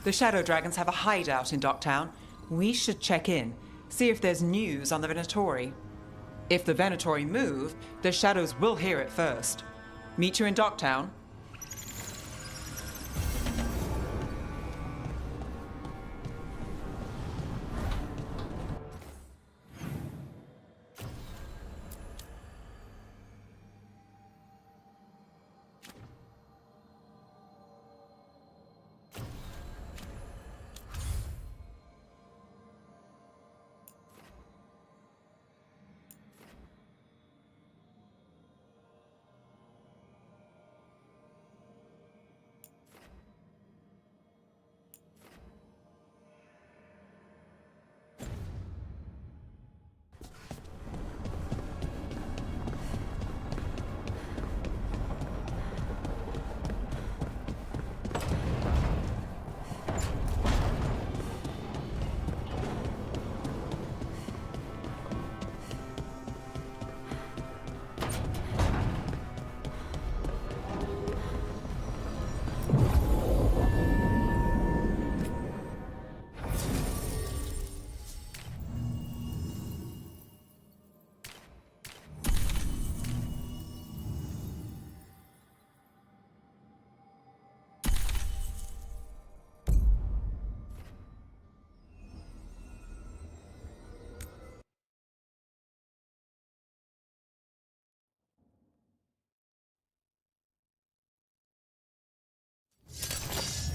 The Shadow Dragons have a hideout in Docktown. We should check in, see if there's news on the Venatori. If the Venatori move, the Shadows will hear it first. Meet you in Docktown.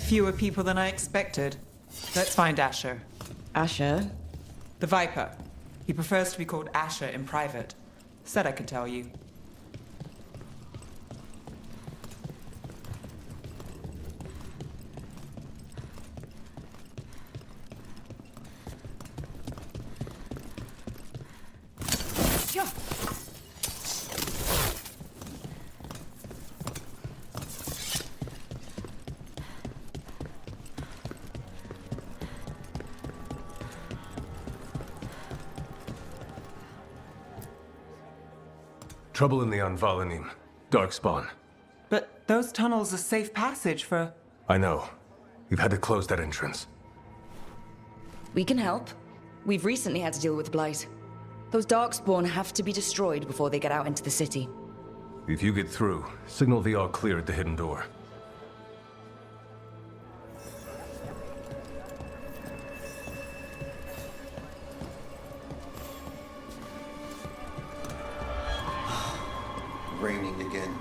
Fewer people than I expected. Let's find Asher. Asher? The Viper. He prefers to be called Asher in private. Said I could tell you. Trouble in the Anvalanim. Darkspawn. But those tunnels are safe passage for... I know. We've had to close that entrance. We can help. We've recently had to deal with Blight. Those Darkspawn have to be destroyed before they get out into the city. If you get through, signal the all clear at the hidden door. Raining again.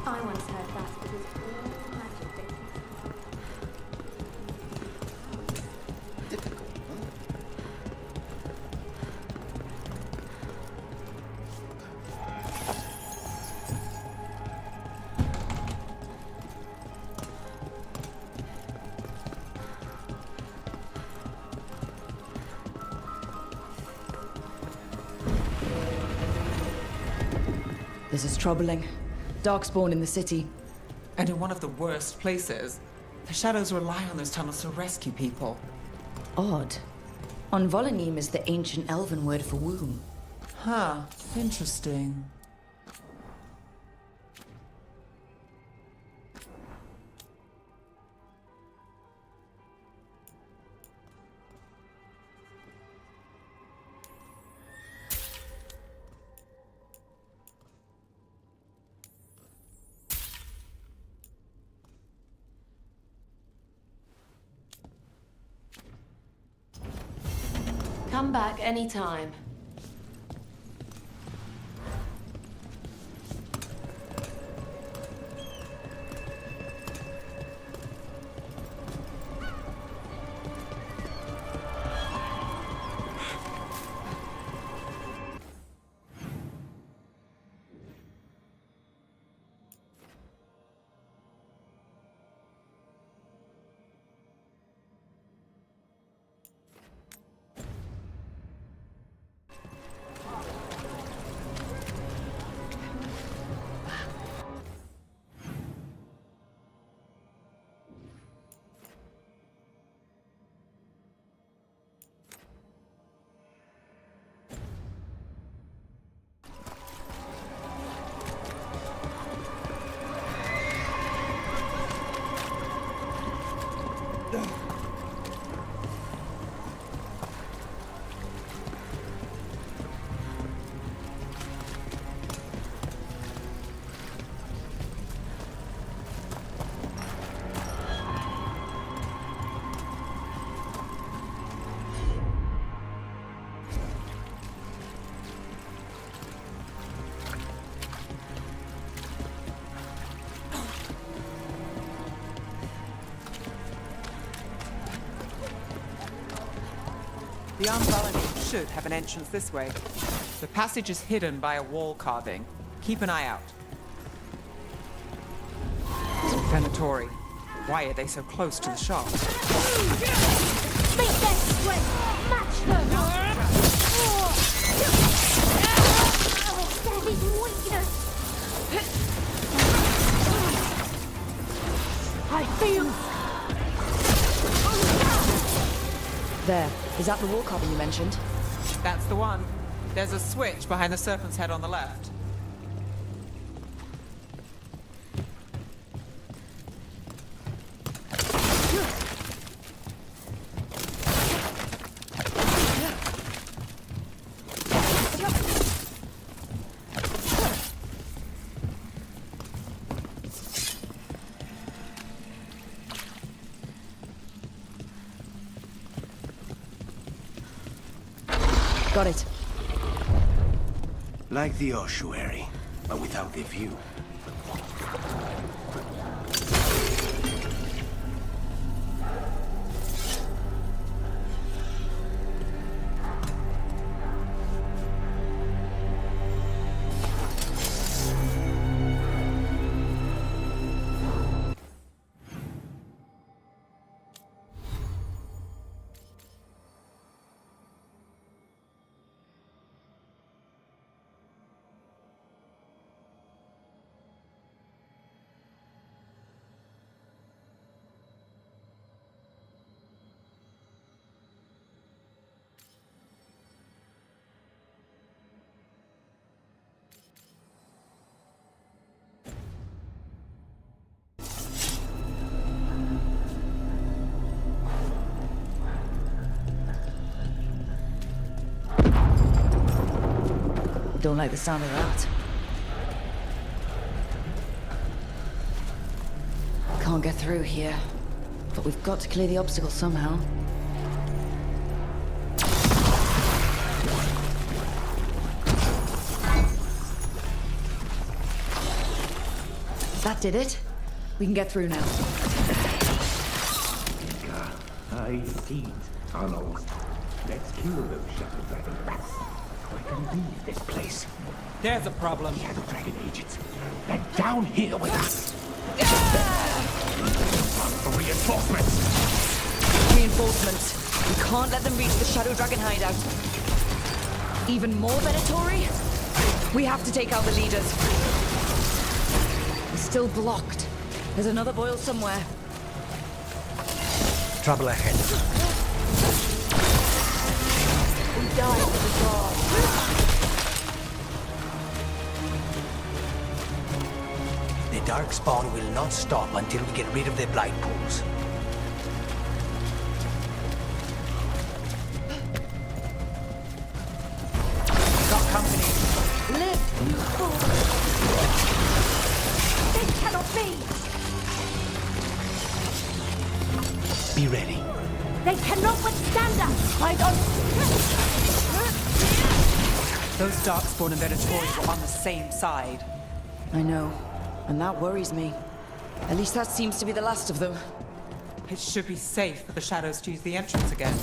I once heard that it was all magic things. Difficult, huh? This is troubling. Darkspawn in the city. And in one of the worst places. The Shadows rely on those tunnels to rescue people. Odd. Anvalanim is the ancient elven word for womb. Huh. Interesting. Come back anytime. The unveiling should have an entrance this way. The passage is hidden by a wall carving. Keep an eye out. Venatori. Why are they so close to the shop? Make their strength match them! That is weakness! I feel... There. Is that the wall carving you mentioned? That's the one. There's a switch behind the serpent's head on the left. Got it. Like the ossuary, but without the view. Don't like the sound of that. Can't get through here. But we've got to clear the obstacle somehow. That did it. We can get through now. I see tunnels. Let's kill those shadow dragon rats. I can leave this place. There's a problem. Shadow dragon agents. They're down here with us. For reinforcements. Reinforcements. We can't let them reach the Shadow Dragon hideout. Even more Venatori? We have to take out the leaders. We're still blocked. There's another boil somewhere. Trouble ahead. We die for the gods. The darkspawn will not stop until we get rid of the blight pools. Got company. Live, you fool! They cannot be! Be ready. They cannot withstand us! Fight on! Those Darkspawn and Venatori were on the same side. I know. And that worries me. At least that seems to be the last of them. It should be safe for the shadows to use the entrance again.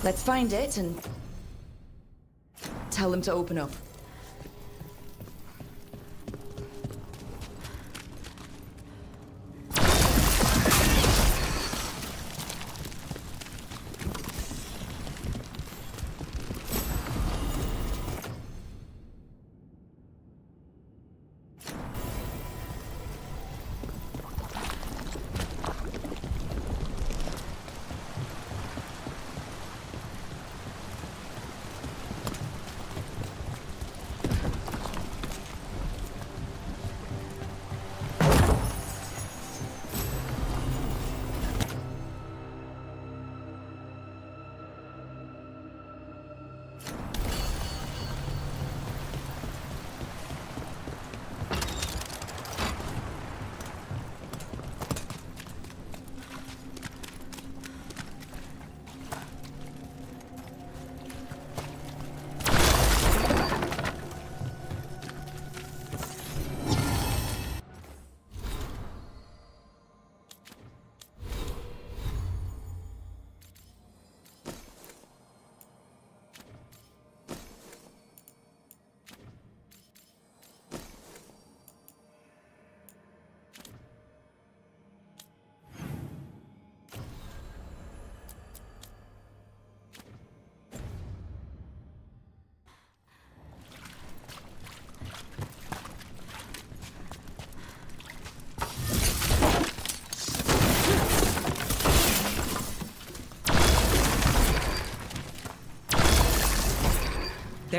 Let's find it and tell them to open up.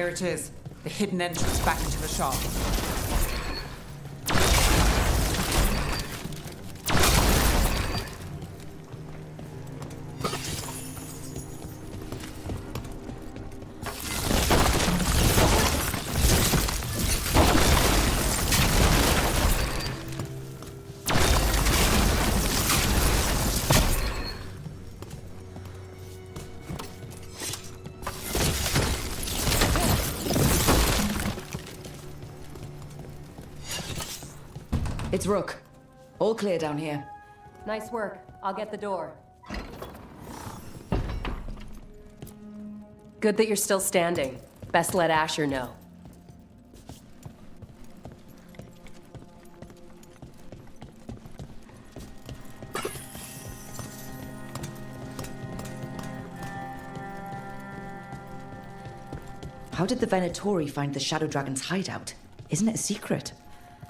Here it is, the hidden entrance back into the shop. It's Rook. All clear down here. Nice work. I'll get the door. Good that you're still standing. Best let Asher know. How did the Venatori find the Shadow Dragon's hideout? Isn't it a secret?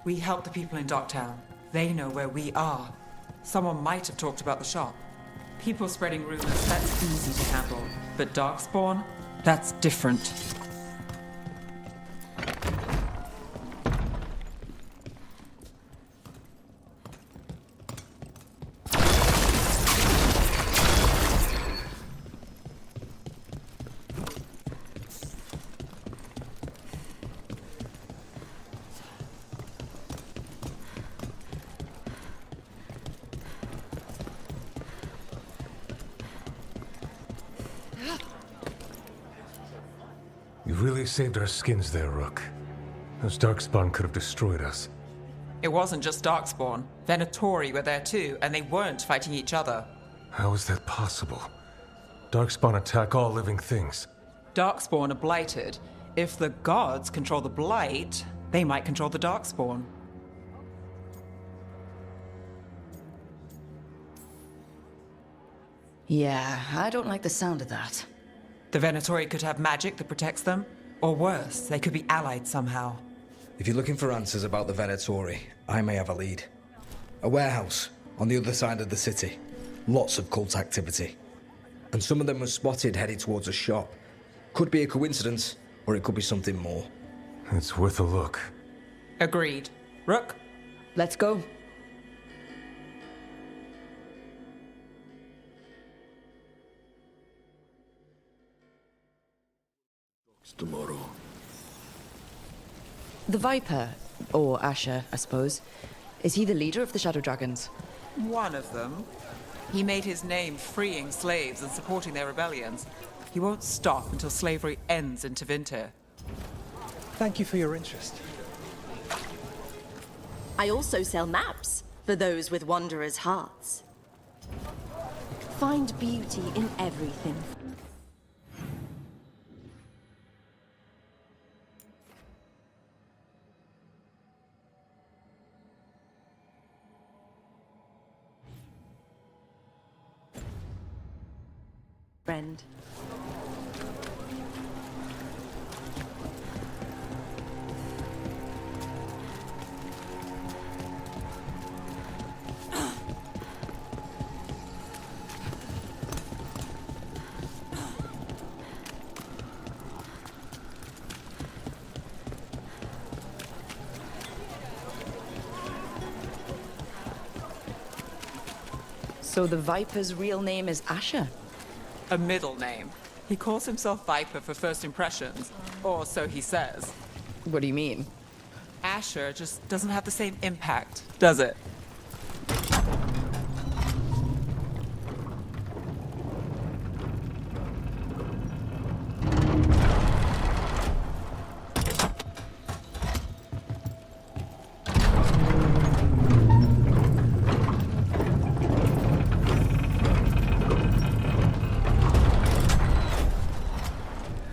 We help the people in Docktown. They know where we are. Someone might have talked about the shop. People spreading rumors, that's easy to handle. But Darkspawn? That's different. You really saved our skins there, Rook. Those Darkspawn could have destroyed us. It wasn't just Darkspawn. Venatori were there too, and they weren't fighting each other. How is that possible? Darkspawn attack all living things. Darkspawn are blighted. If the gods control the blight, they might control the Darkspawn. Yeah, I don't like the sound of that. The Venatori could have magic that protects them, or worse, they could be allied somehow. If you're looking for answers about the Venatori, I may have a lead. A warehouse on the other side of the city. Lots of cult activity. And some of them were spotted headed towards a shop. Could be a coincidence, or it could be something more. It's worth a look. Agreed. Rook? Let's go. Tomorrow. The Viper, or Asher, I suppose. Is he the leader of the Shadow Dragons? One of them. He made his name freeing slaves and supporting their rebellions. He won't stop until slavery ends in Tevinter. Thank you for your interest. I also sell maps for those with wanderers' hearts. Find beauty in everything. Friend. So the Viper's real name is Asher? A middle name. He calls himself Viper for first impressions, or so he says. What do you mean? Asher just doesn't have the same impact, does it?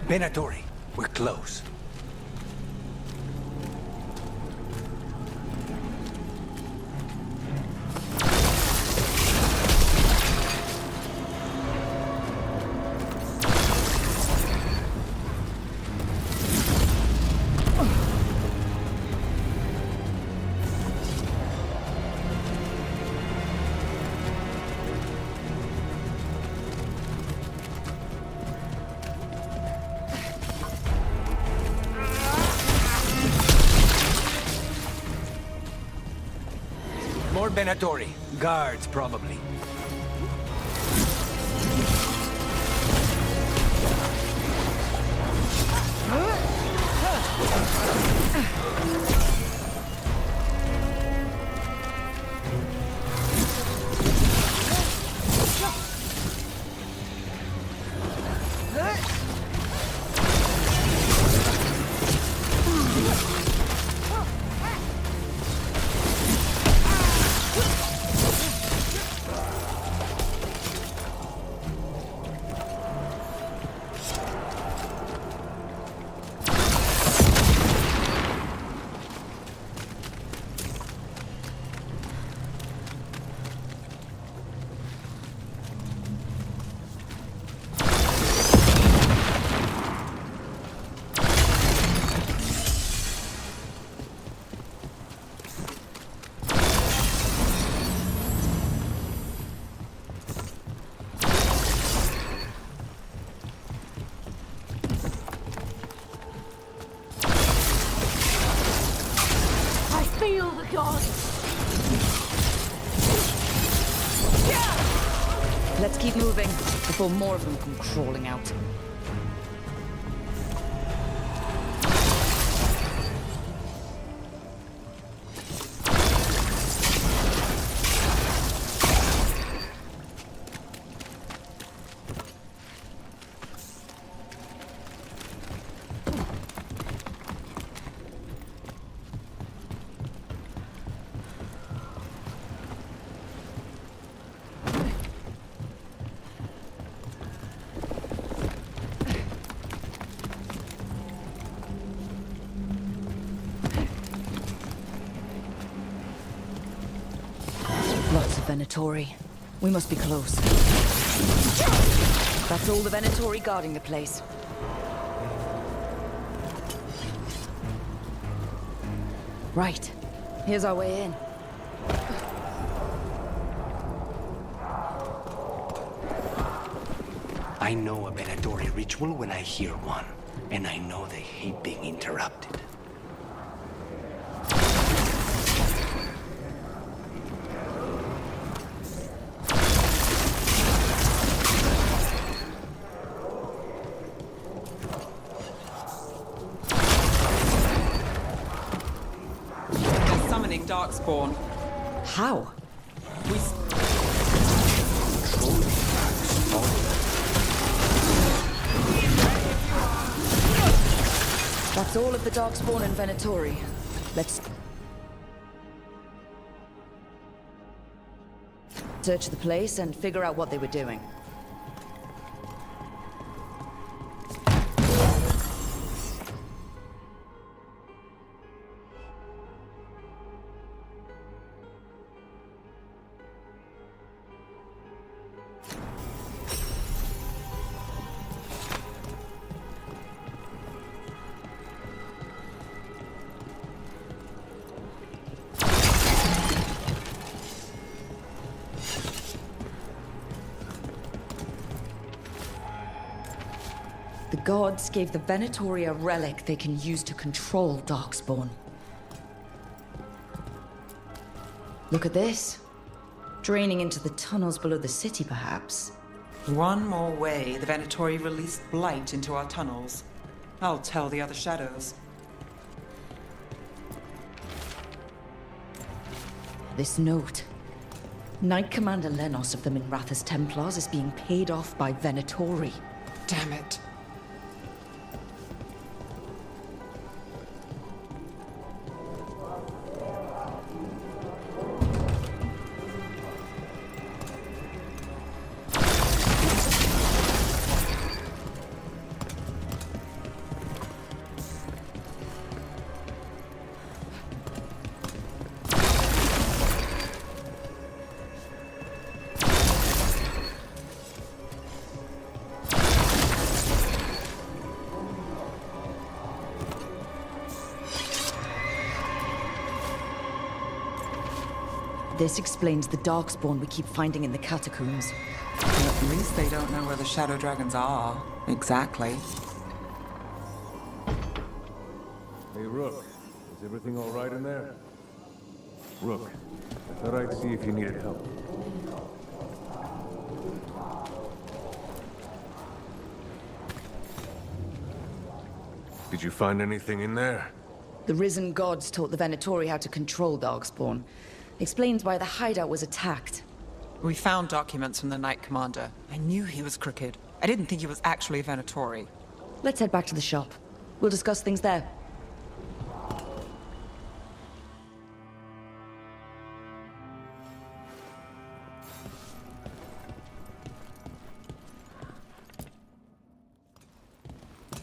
Venatori, we're close. More Venatori. Guards, probably. Let's keep moving before more of them come crawling out. Lots of Venatori. We must be close. That's all the Venatori guarding the place. Right. Here's our way in. I know a Venatori ritual when I hear one, and I know they hate being interrupted. Darkspawn. How? That's all of the Darkspawn and Venatori. Let's search the place and figure out what they were doing. The gods gave the Venatori a relic they can use to control Darkspawn. Look at this. Draining into the tunnels below the city, perhaps. One more way the Venatori released blight into our tunnels. I'll tell the other shadows. This note. Knight Commander Lenos of the Minrathouse Templars is being paid off by Venatori. Damn it. This explains the Darkspawn we keep finding in the catacombs. Well, at least they don't know where the Shadow Dragons are. Exactly. Hey, Rook. Is everything all right in there? Rook, Thought I'd see if you needed help. Did you find anything in there? The risen gods taught the Venatori how to control Darkspawn. Explains why the hideout was attacked. We found documents from the Knight Commander. I knew he was crooked. I didn't think he was actually a Venatori. Let's head back to the shop. We'll discuss things there.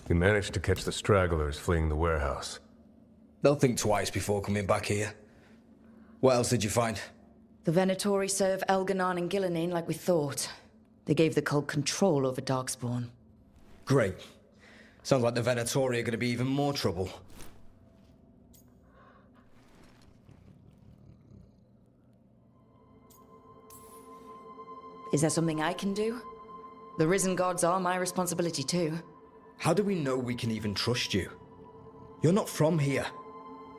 You managed to catch the stragglers fleeing the warehouse. They'll think twice before coming back here. What else did you find? The Venatori serve Elganon and Gillenane like we thought. They gave the cult control over Darkspawn. Great. Sounds like the Venatori are going to be even more trouble. Is there something I can do? The risen gods are my responsibility too. How do we know we can even trust you? You're not from here.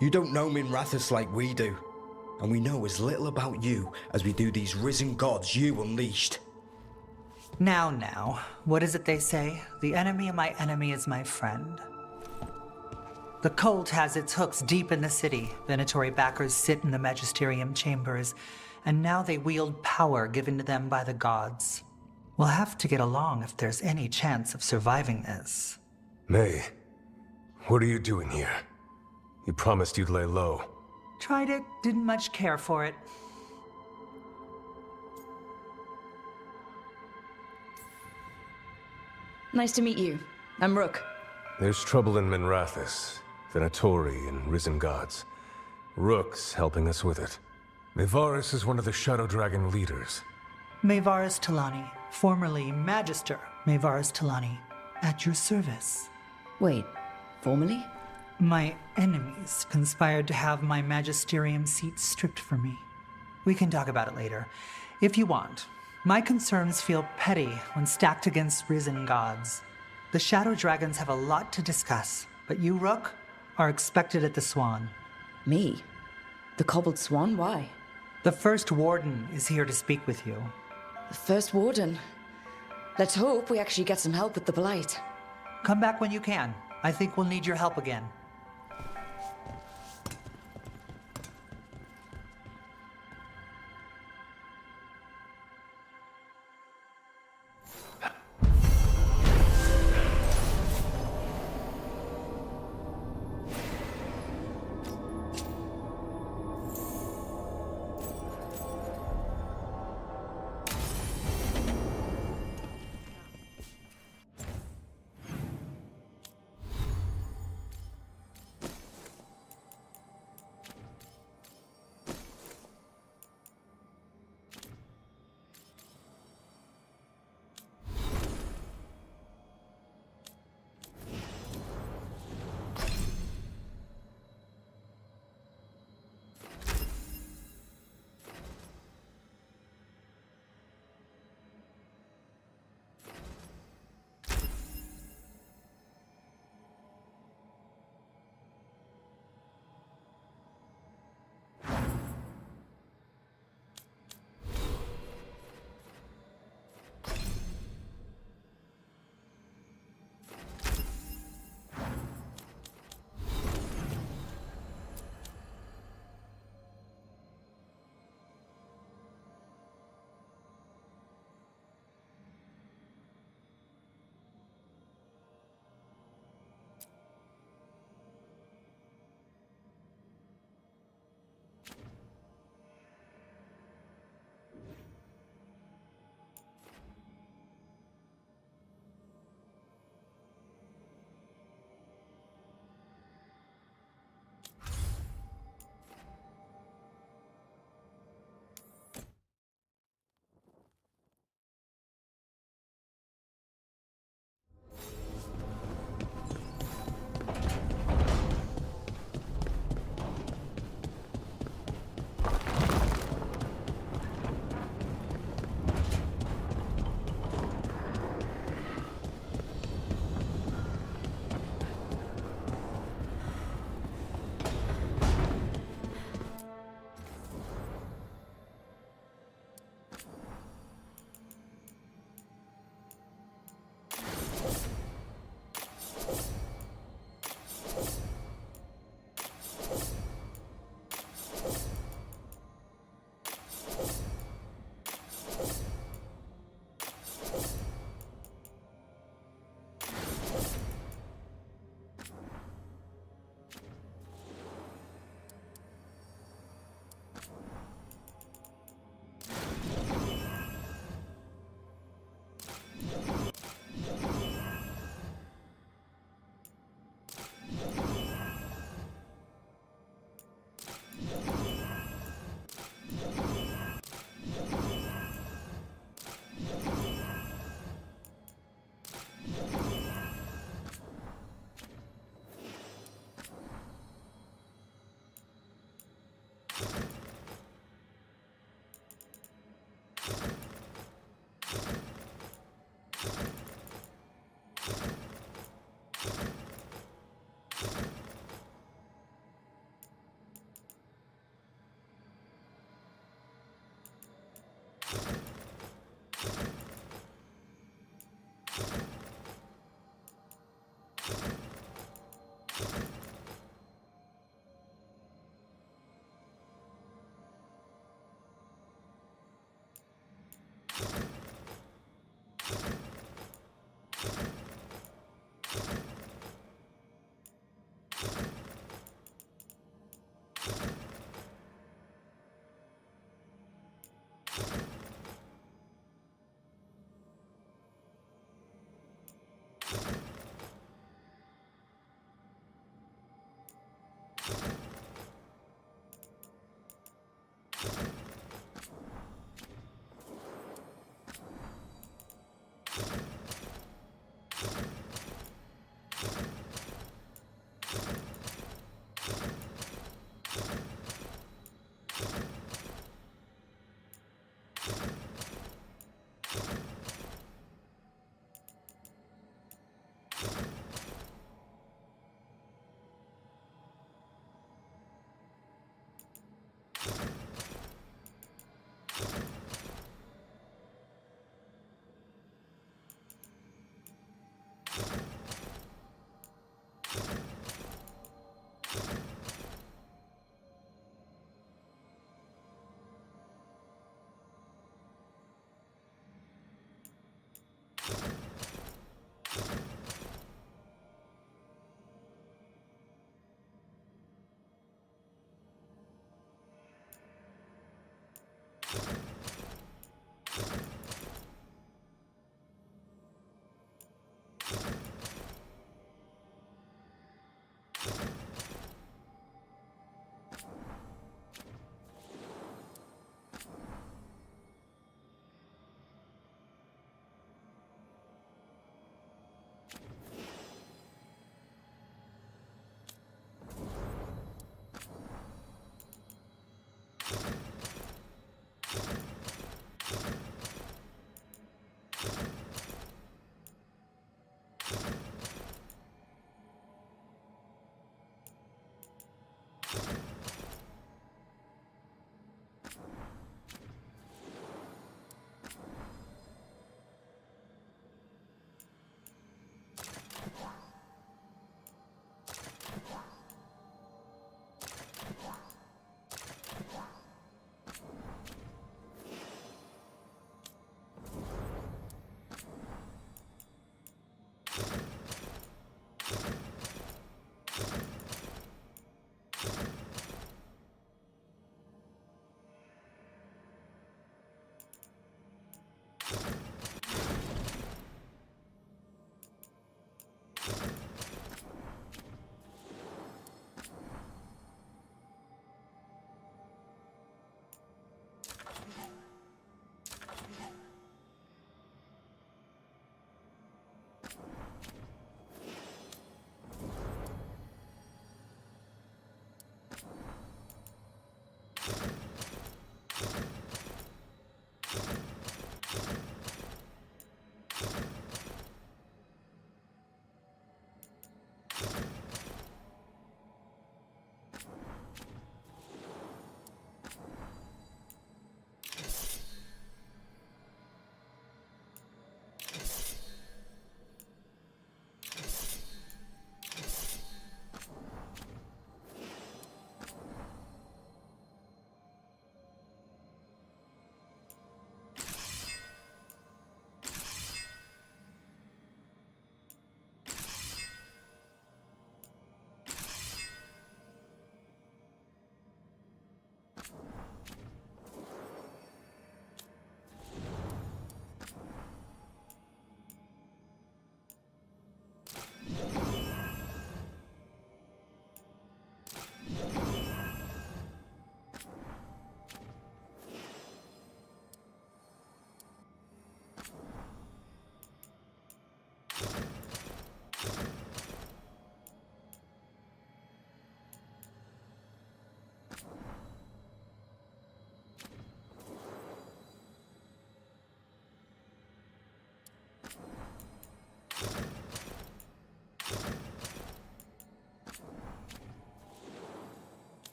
You don't know Minrathous like we do. And we know as little about you as we do these risen gods you unleashed. Now, what is it they say? The enemy of my enemy is my friend. The cult has its hooks deep in the city. Venatori backers sit in the magisterium chambers, and now they wield power given to them by the gods. We'll have to get along if there's any chance of surviving this. May, what are you doing here? You promised you'd lay low. Tried it, didn't much care for it. Nice to meet you. I'm Rook. There's trouble in Minrathous, Venatori and risen gods. Rook's helping us with it. Mayvarus is one of the Shadow Dragon leaders. Mayvarus Talani, formerly Magister Mayvarus Talani, at your service. Wait, formally? My enemies conspired to have my magisterium seat stripped from me. We can talk about it later, if you want. My concerns feel petty when stacked against risen gods. The Shadow Dragons have a lot to discuss, but you, Rook, are expected at the Swan. Me? The Cobbled Swan? Why? The First Warden is here to speak with you. The First Warden? Let's hope we actually get some help with the Blight. Come back when you can. I think we'll need your help again.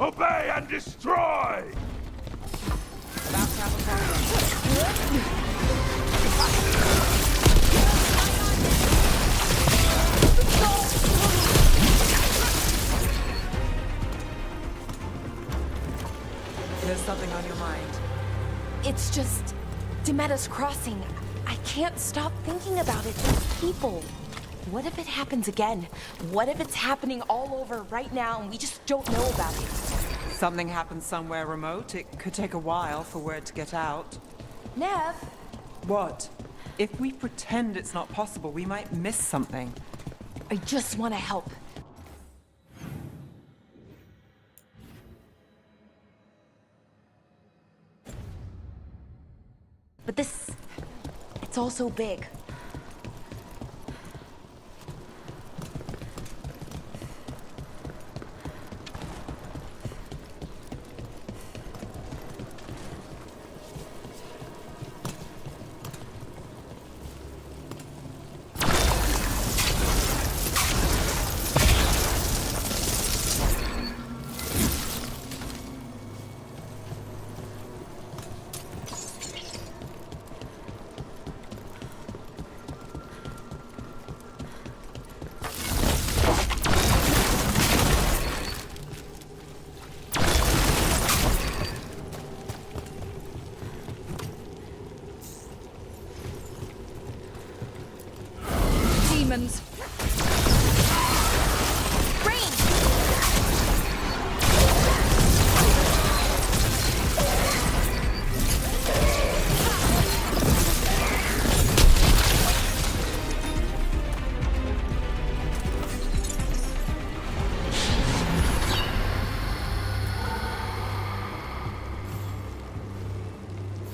Obey and destroy! About to have a problem. There's something on your mind. It's just Demeter's crossing. I can't stop thinking about it. Those people. What if it happens again? What if it's happening all over right now and we just don't know about it? Something happens somewhere remote. It could take a while for word to get out. Nev? What? If we pretend it's not possible, we might miss something. I just want to help. But this... it's all so big. Demons. Rain!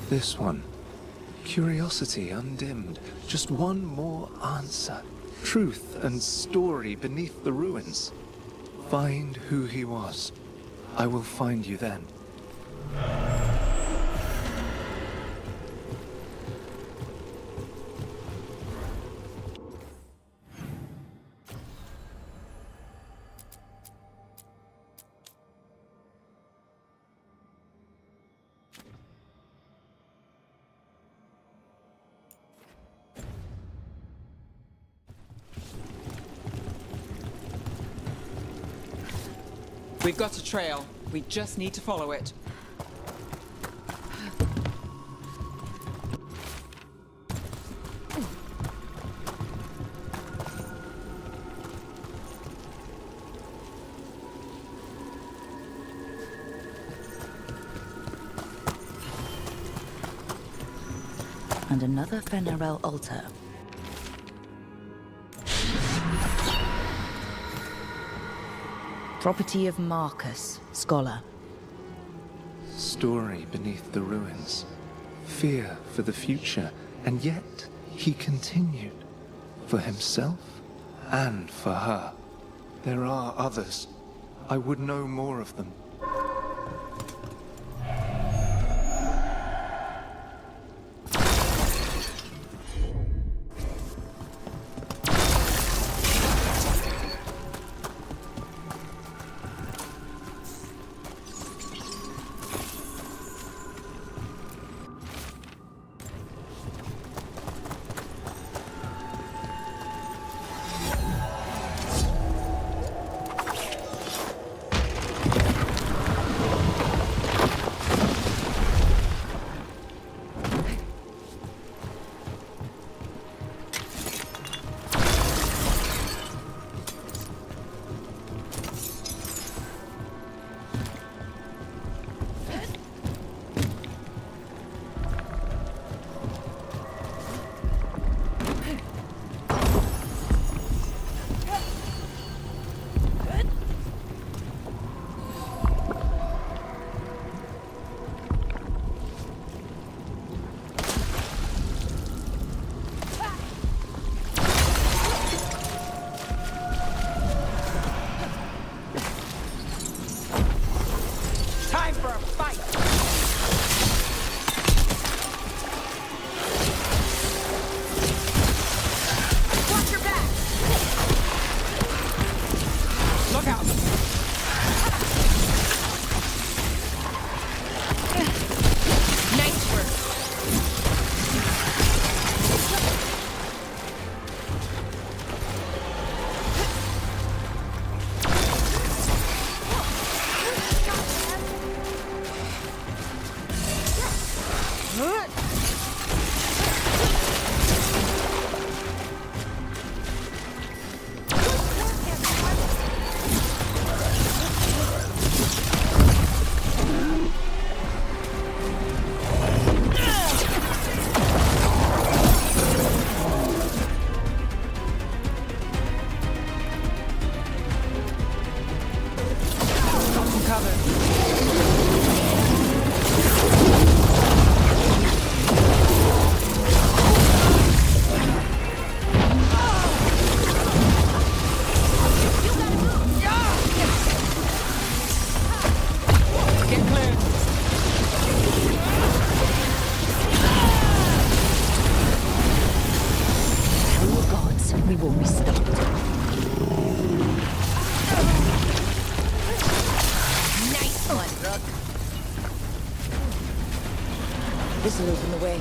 This one. Curiosity undimmed. Just one more answer. Truth and story beneath the ruins. Find who he was. I will find you then. We've got a trail. We just need to follow it. And another Fenarel altar. Property of Marcus, scholar. Story beneath the ruins. Fear for the future. And yet, he continued. For himself and for her. There are others. I would know more of them. Nice one, Rook. This'll open the way.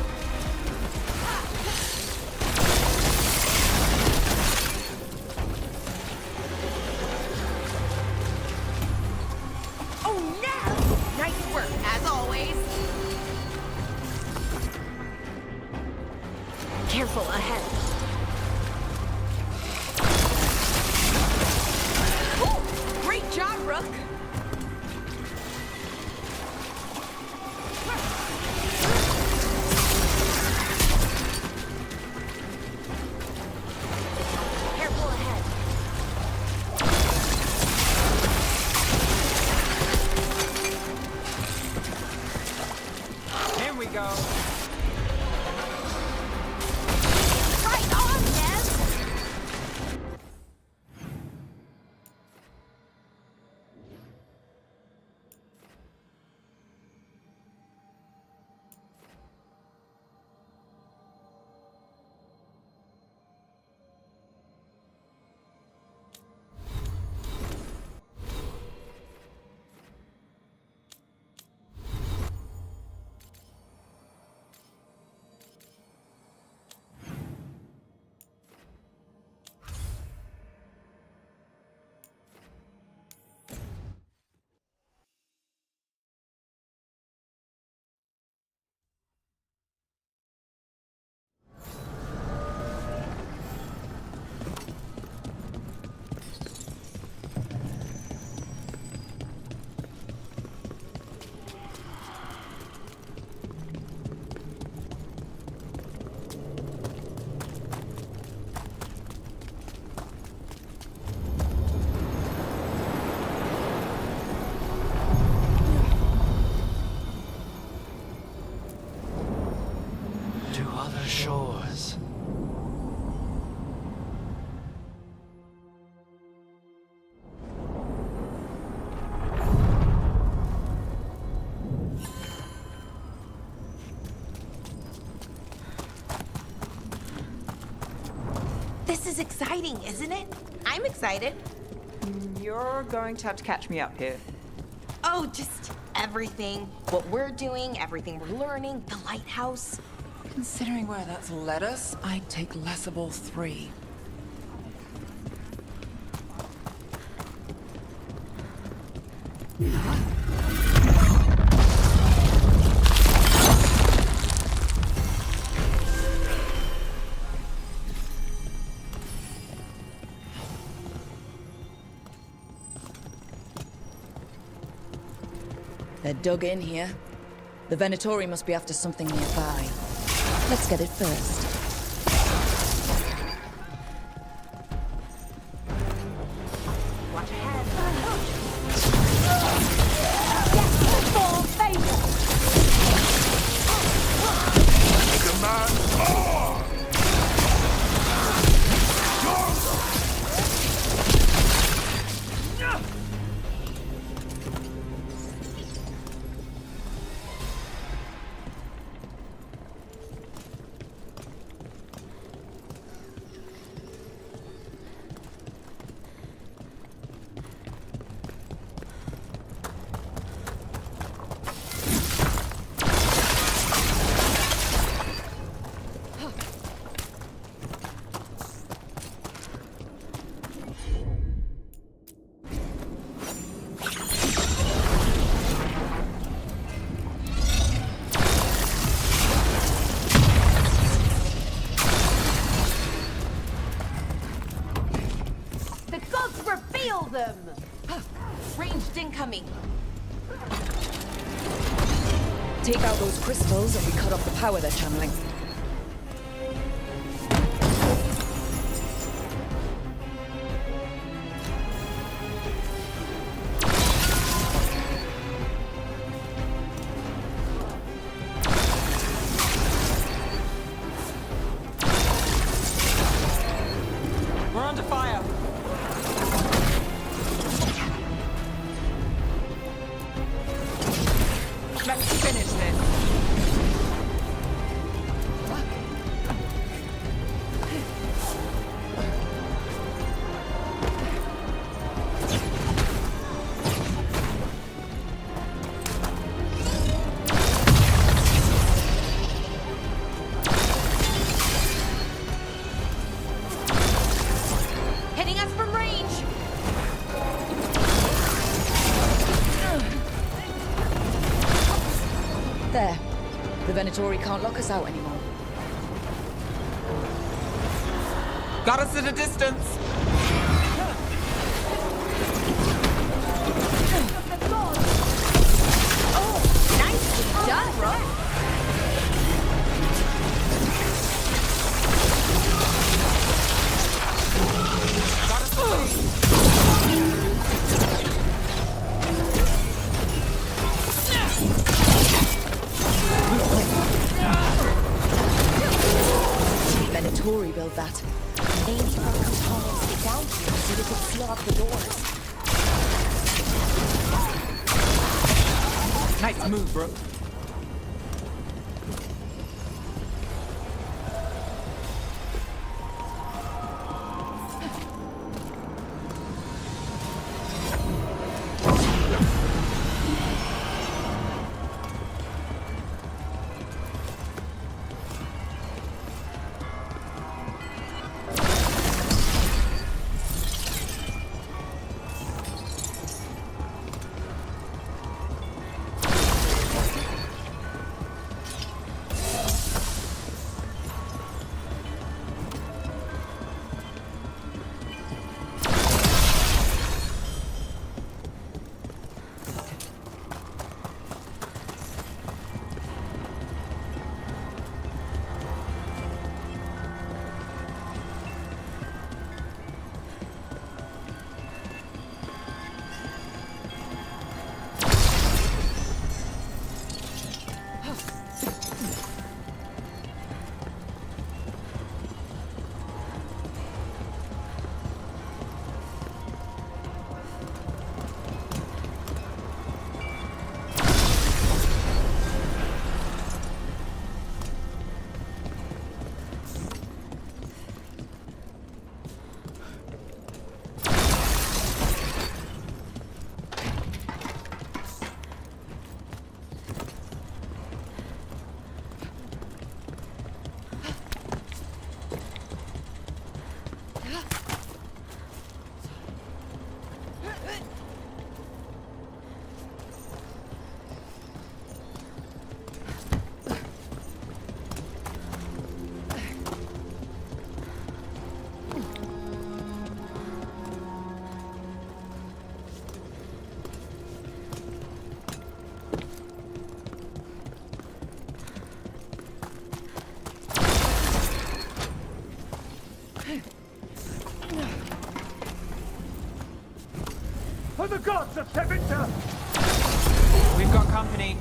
Oh no! Nice work, as always. Careful ahead. Ooh, great job, Rook. Careful ahead. Here we go. Right on, Nez. To other shores. This is exciting, isn't it? I'm excited. You're going to have to catch me up here. Oh, just everything. What we're doing, everything we're learning, the lighthouse. Considering where that's led us, I'd take less of all three. They're dug in here. The Venatori must be after something nearby. Let's get it first. Watch ahead. Them. Ranged incoming. Take out those crystals and we cut off the power they're channeling. We're under fire. Let's finish this. us from range! There. The Venatori can't lock us out anymore. Got us at a distance. Oh, nicely done, bro. Got us away. Venatori built that. Maybe our components get down here so they could seal off the doors. Nice move, bro. For the gods of Tevinter! We've got company.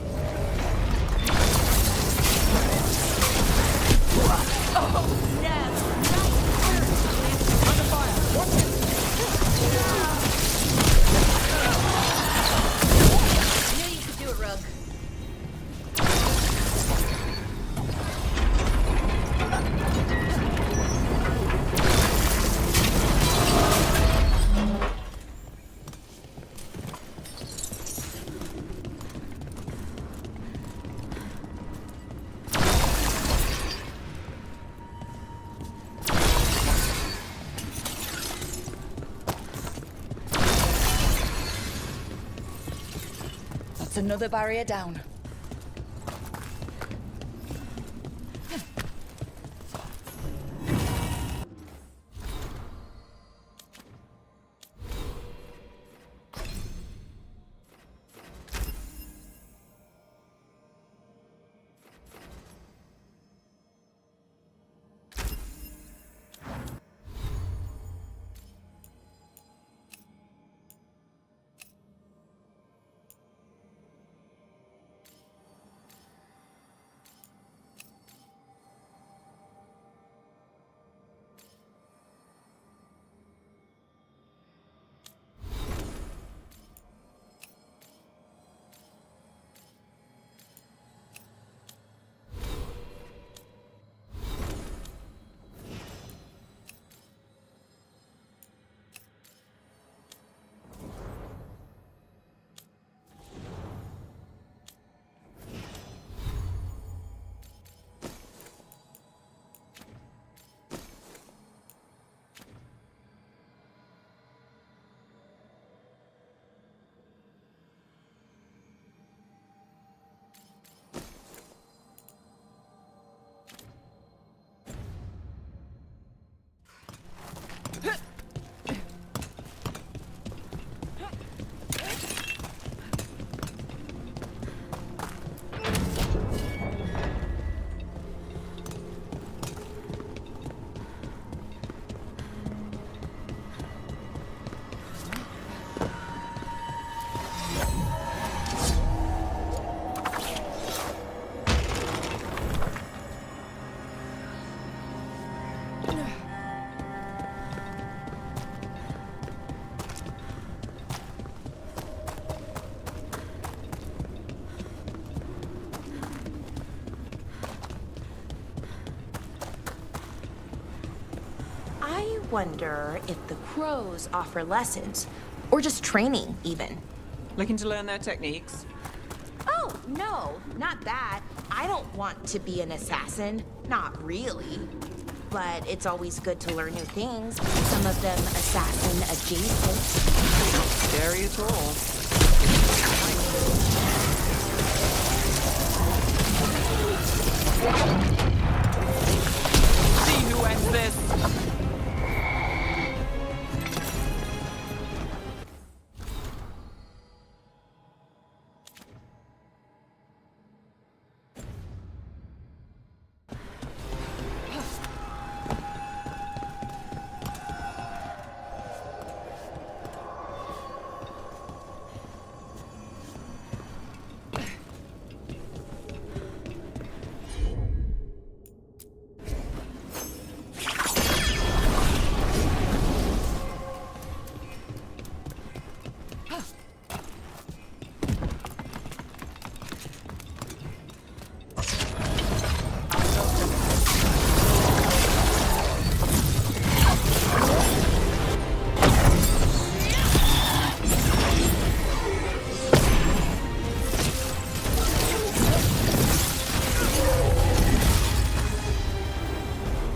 Oh, no! Under fire. Watch it. I knew you could do it, Rug. That's another barrier down. wonder if the crows offer lessons, or just training, even. Looking to learn their techniques? Oh, no, not that. I don't want to be an assassin. Not really. But it's always good to learn new things. Some of them assassin adjacent. Scary at all. See who ends this.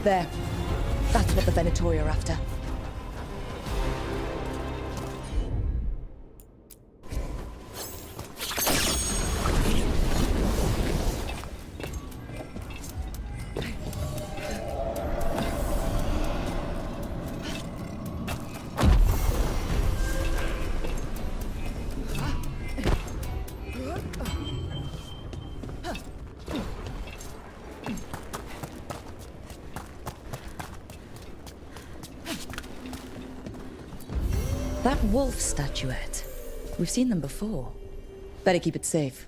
There. That's what the Venatori are after. That wolf statuette. We've seen them before. Better keep it safe.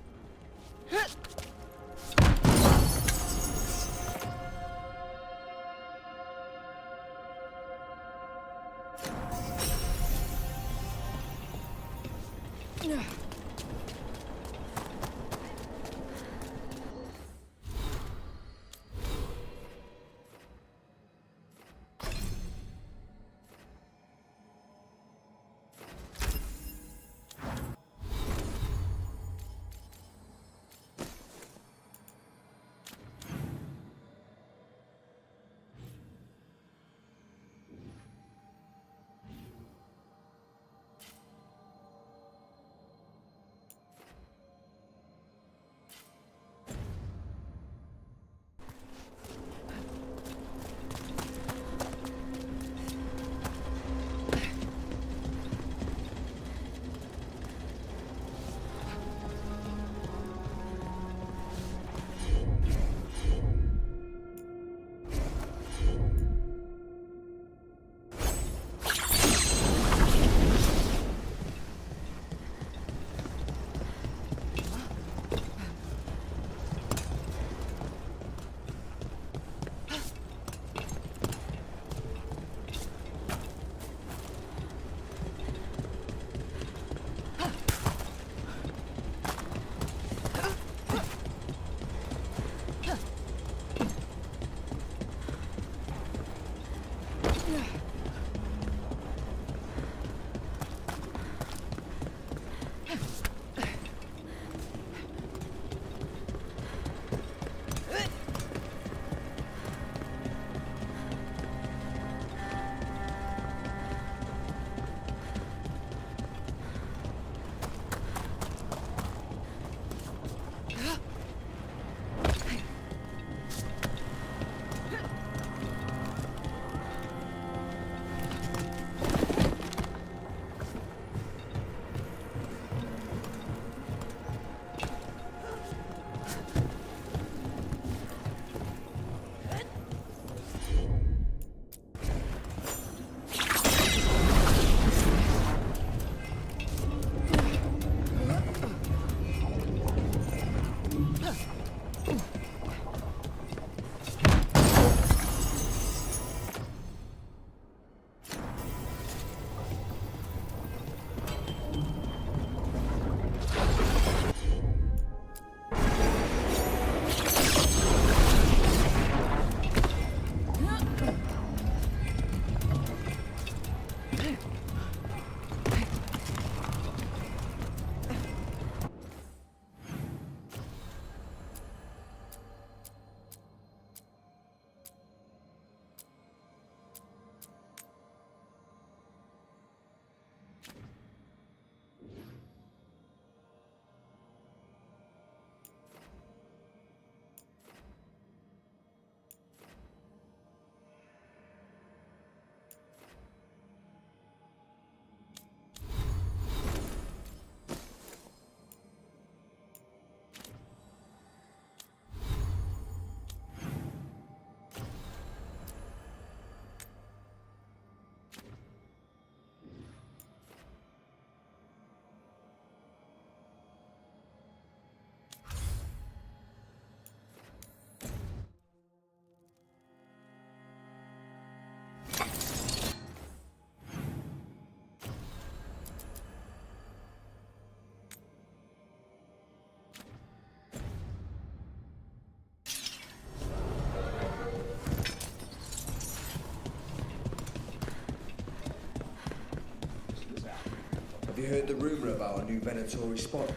you heard the rumor about a new Venatori spot?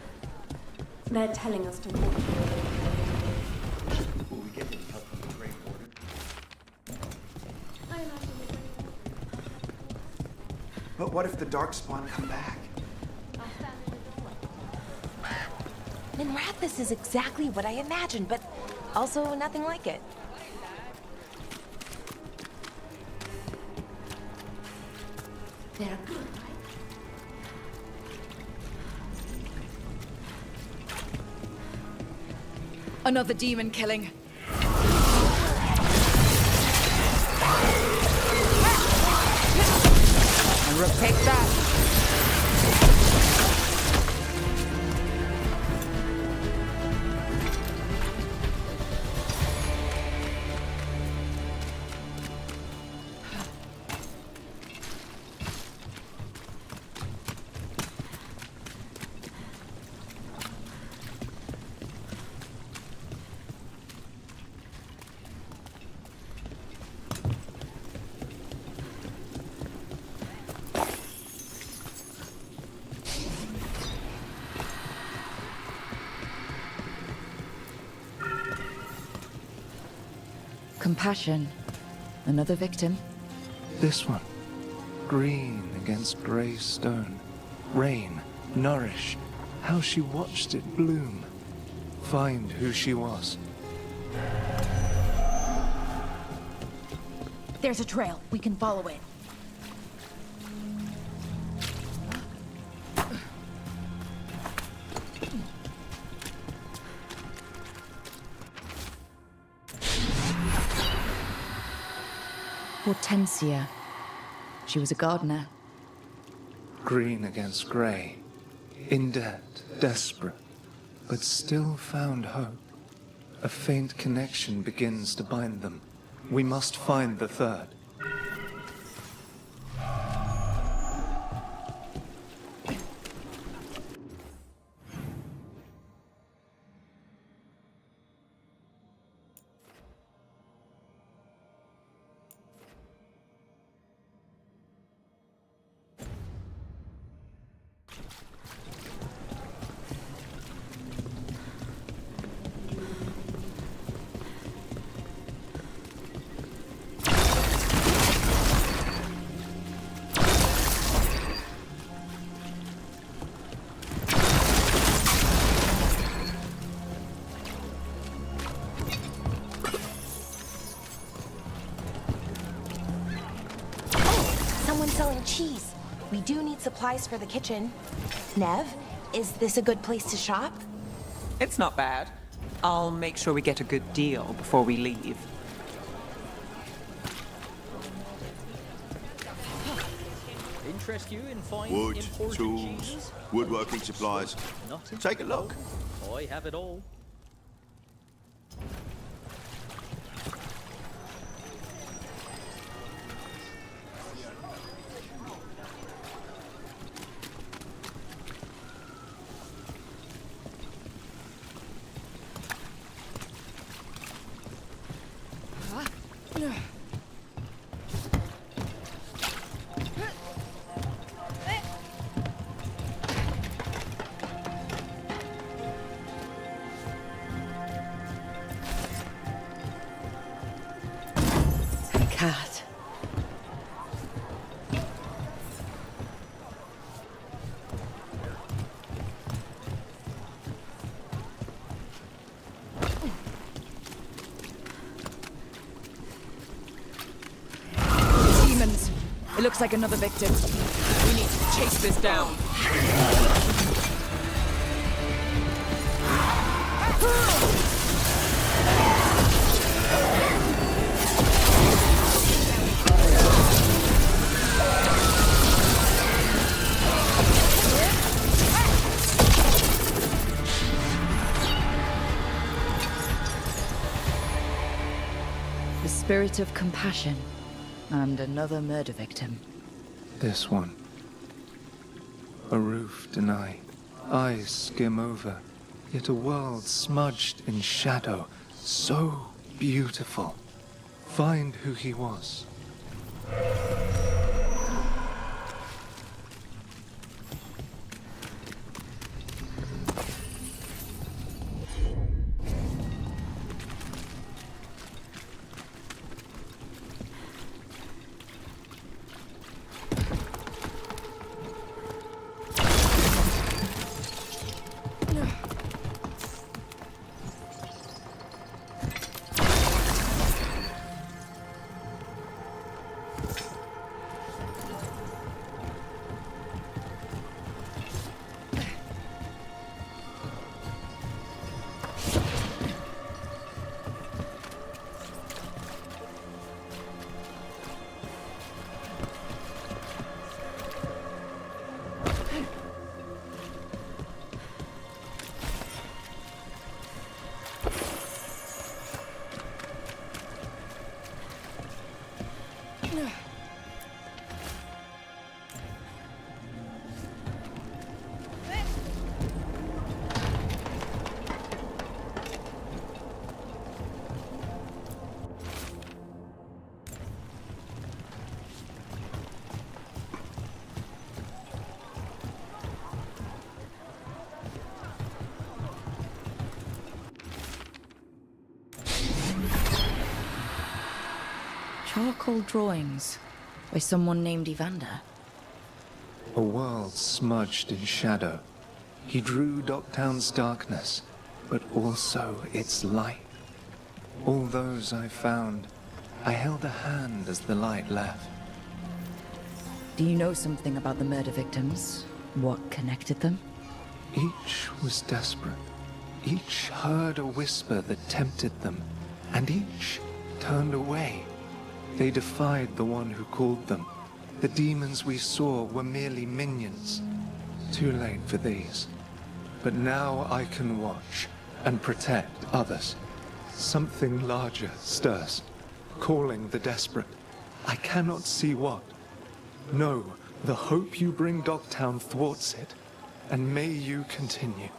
They're telling us to walk. Will we get any help from the Great Warden? I imagine the But what if the Darkspawn come back? Minrathous's is exactly what I imagined, but also nothing like it. They're good, right? Another demon killing. And Rook, take that. Compassion. Another victim. This one. Green against grey stone. Rain, nourish. How she watched it bloom. Find who she was. There's a trail. We can follow it. Hortensia. She was a gardener. Green against grey. In debt, desperate, but still found hope. A faint connection begins to bind them. We must find the third. Someone's selling cheese. We do need supplies for the kitchen. Nev, is this a good place to shop? It's not bad. I'll make sure we get a good deal before we leave. Interest you in fine Wood, imported tools, cheeses? woodworking supplies. Nothing. Take a look. I have it all. Cat. Demons. It looks like another victim. We need to chase this down. The spirit of compassion. And another murder victim. This one. A roof denied. Eyes skim over. Yet a world smudged in shadow. So beautiful. Find who he was. Charcoal drawings by someone named Evander. A world smudged in shadow. He drew Docktown's darkness, but also its light. All those I found, I held a hand as the light left. Do you know something about the murder victims? What connected them? Each was desperate. Each heard a whisper that tempted them, and each turned away. They defied the one who called them. The demons we saw were merely minions. Too late for these. But now I can watch and protect others. Something larger stirs, calling the desperate. I cannot see what. No, the hope you bring Docktown thwarts it, and may you continue.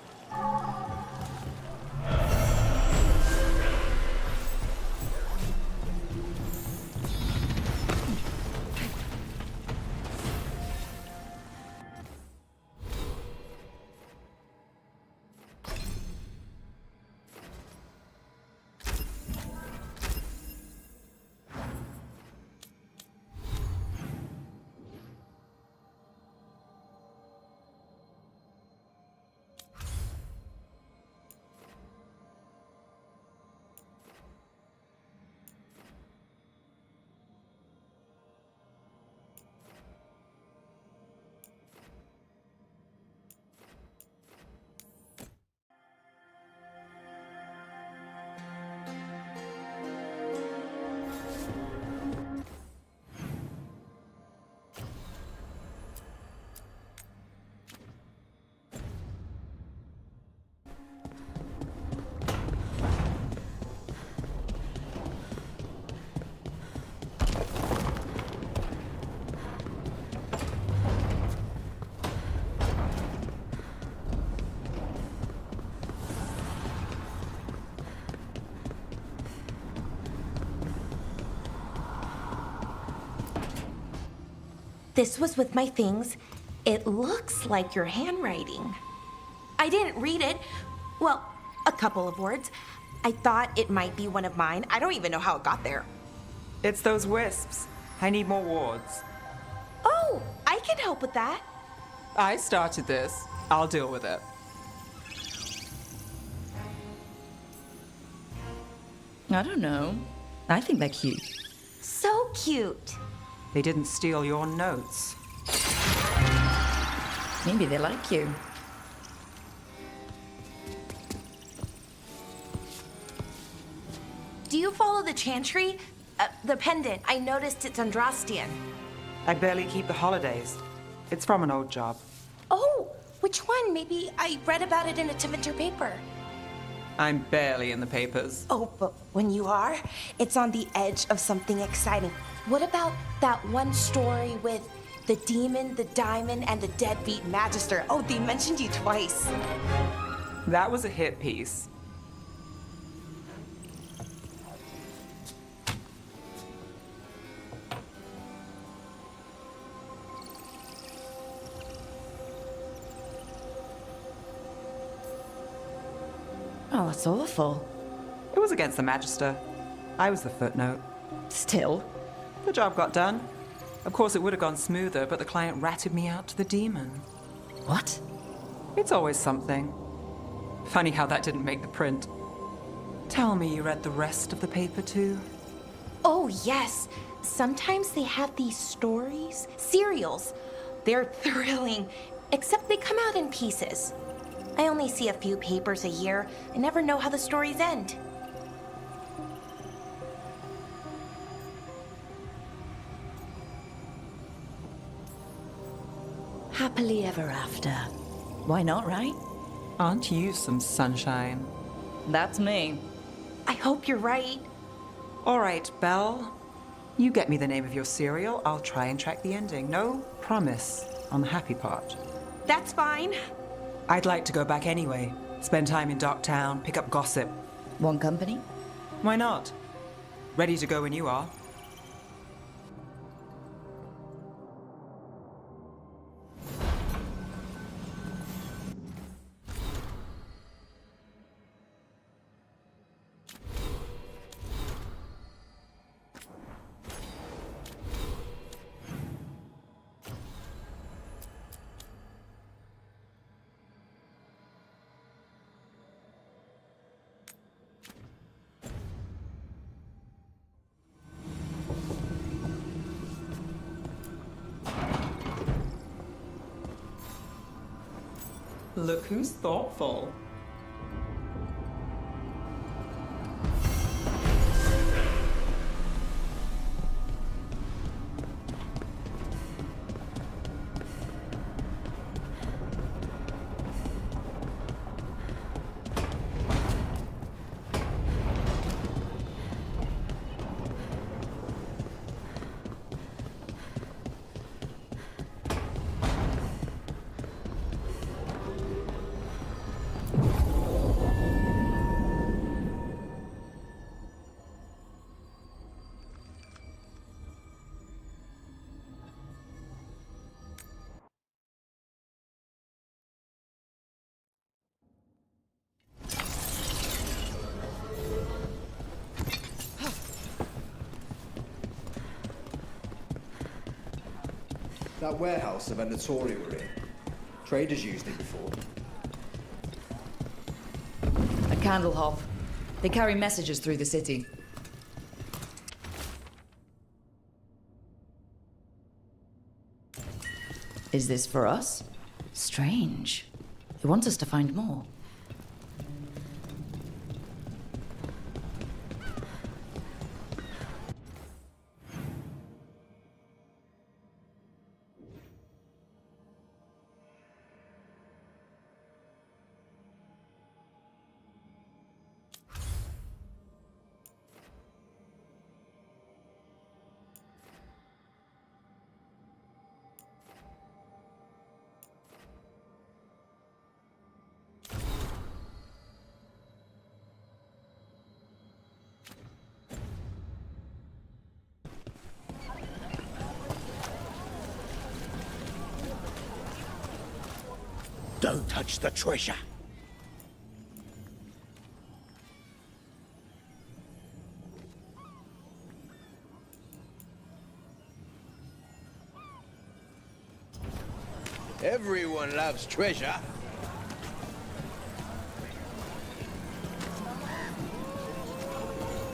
This was with my things. It looks like your handwriting. I didn't read it. Well, a couple of words. I thought it might be one of mine. I don't even know how it got there. It's those wisps. I need more wards. Oh, I can help with that. I started this. I'll deal with it. I don't know. I think they're cute. So cute. They didn't steal your notes. Maybe they like you. Do you follow the chantry? The pendant. I noticed it's Andrastian. I barely keep the holidays. It's from an old job. Oh, which one? Maybe I read about it in a Tivinter paper. I'm barely in the papers. Oh, but when you are, it's on the edge of something exciting. What about that one story with the demon, the diamond, and the deadbeat magister? Oh, they mentioned you twice. That was a hit piece. Oh, that's awful. It was against the magister. I was the footnote. Still. The job got done. Of course, it would have gone smoother, but the client ratted me out to the demon. What? It's always something. Funny how that didn't make the print. Tell me you read the rest of the paper too? Oh, yes. Sometimes they have these stories, serials. They're thrilling, except they come out in pieces. I only see a few papers a year. I never know how the stories end. Happily ever after. Why not, right? Aren't you some sunshine? That's me. I hope you're right. All right, Belle. You get me the name of your serial. I'll try and track the ending. No promise on the happy part. That's fine. I'd like to go back anyway. Spend time in Docktown, pick up gossip. One company? Why not? Ready to go when you are. Look who's thoughtful. That warehouse the Venatori were in. Traders used it before. A candle hop. They carry messages through the city. Is this for us? Strange. They want us to find more. Don't touch the treasure. Everyone loves treasure.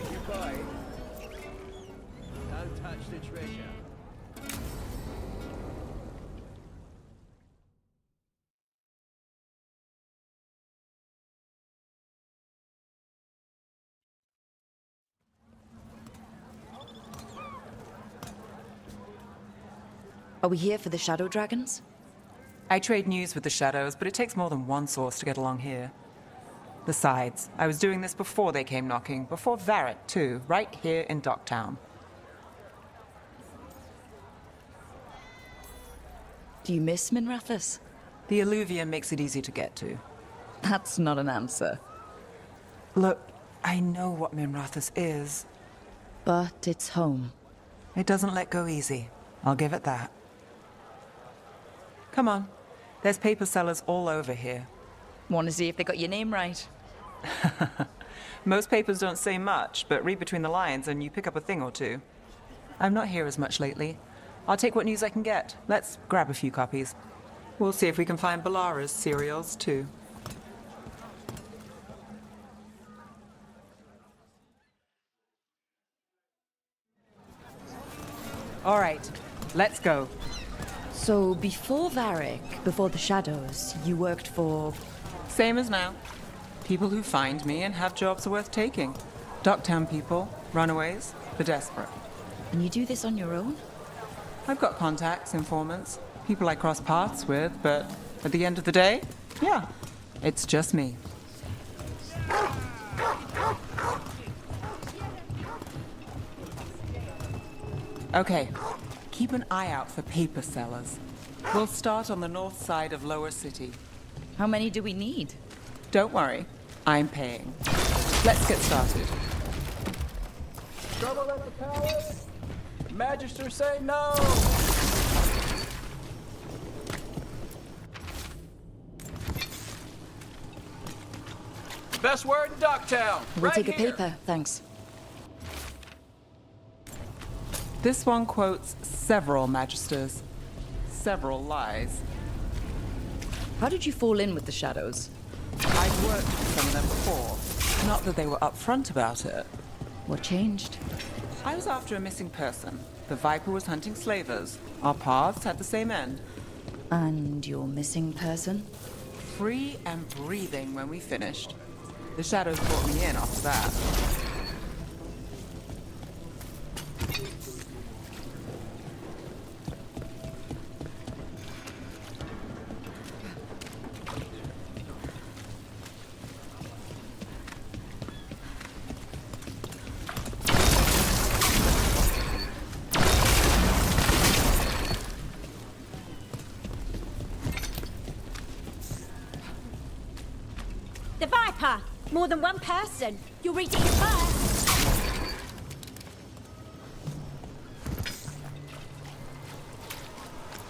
Goodbye. Don't touch the treasure. Are we here for the shadow dragons? I trade news with the shadows, but it takes more than one source to get along here. Besides, I was doing this before they came knocking, before Varric too, right here in Docktown. Do you miss Minrathous? The Alluvia makes it easy to get to. That's not an answer. Look, I know what Minrathous is. But it's home. It doesn't let go easy. I'll give it that. Come on. There's paper sellers all over here. Want to see if they got your name right? Most papers don't say much, but read between the lines and you pick up a thing or two. I'm not here as much lately. I'll take what news I can get. Let's grab a few copies. We'll see if we can find Balara's serials, too. All right, let's go. So before Varric, before the shadows, you worked for... Same as now. People who find me and have jobs worth taking. Docktown people, runaways, the desperate. And you do this on your own? I've got contacts, informants, people I cross paths with, but at the end of the day, yeah, it's just me. Okay. Keep an eye out for paper sellers. We'll start on the north side of Lower City. How many do we need? Don't worry, I'm paying. Let's get started. Trouble at the palace? Magister say no! Best word in Docktown. We'll right take a here. paper, thanks. This one quotes several magisters, several lies. How did you fall in with the shadows? I've worked with some of them before. Not that they were upfront about it. What changed? I was after a missing person. The Viper was hunting slavers. Our paths had the same end. And your missing person? free and breathing when we finished. The shadows brought me in after that. The Viper! More than one person. You'll reach it first.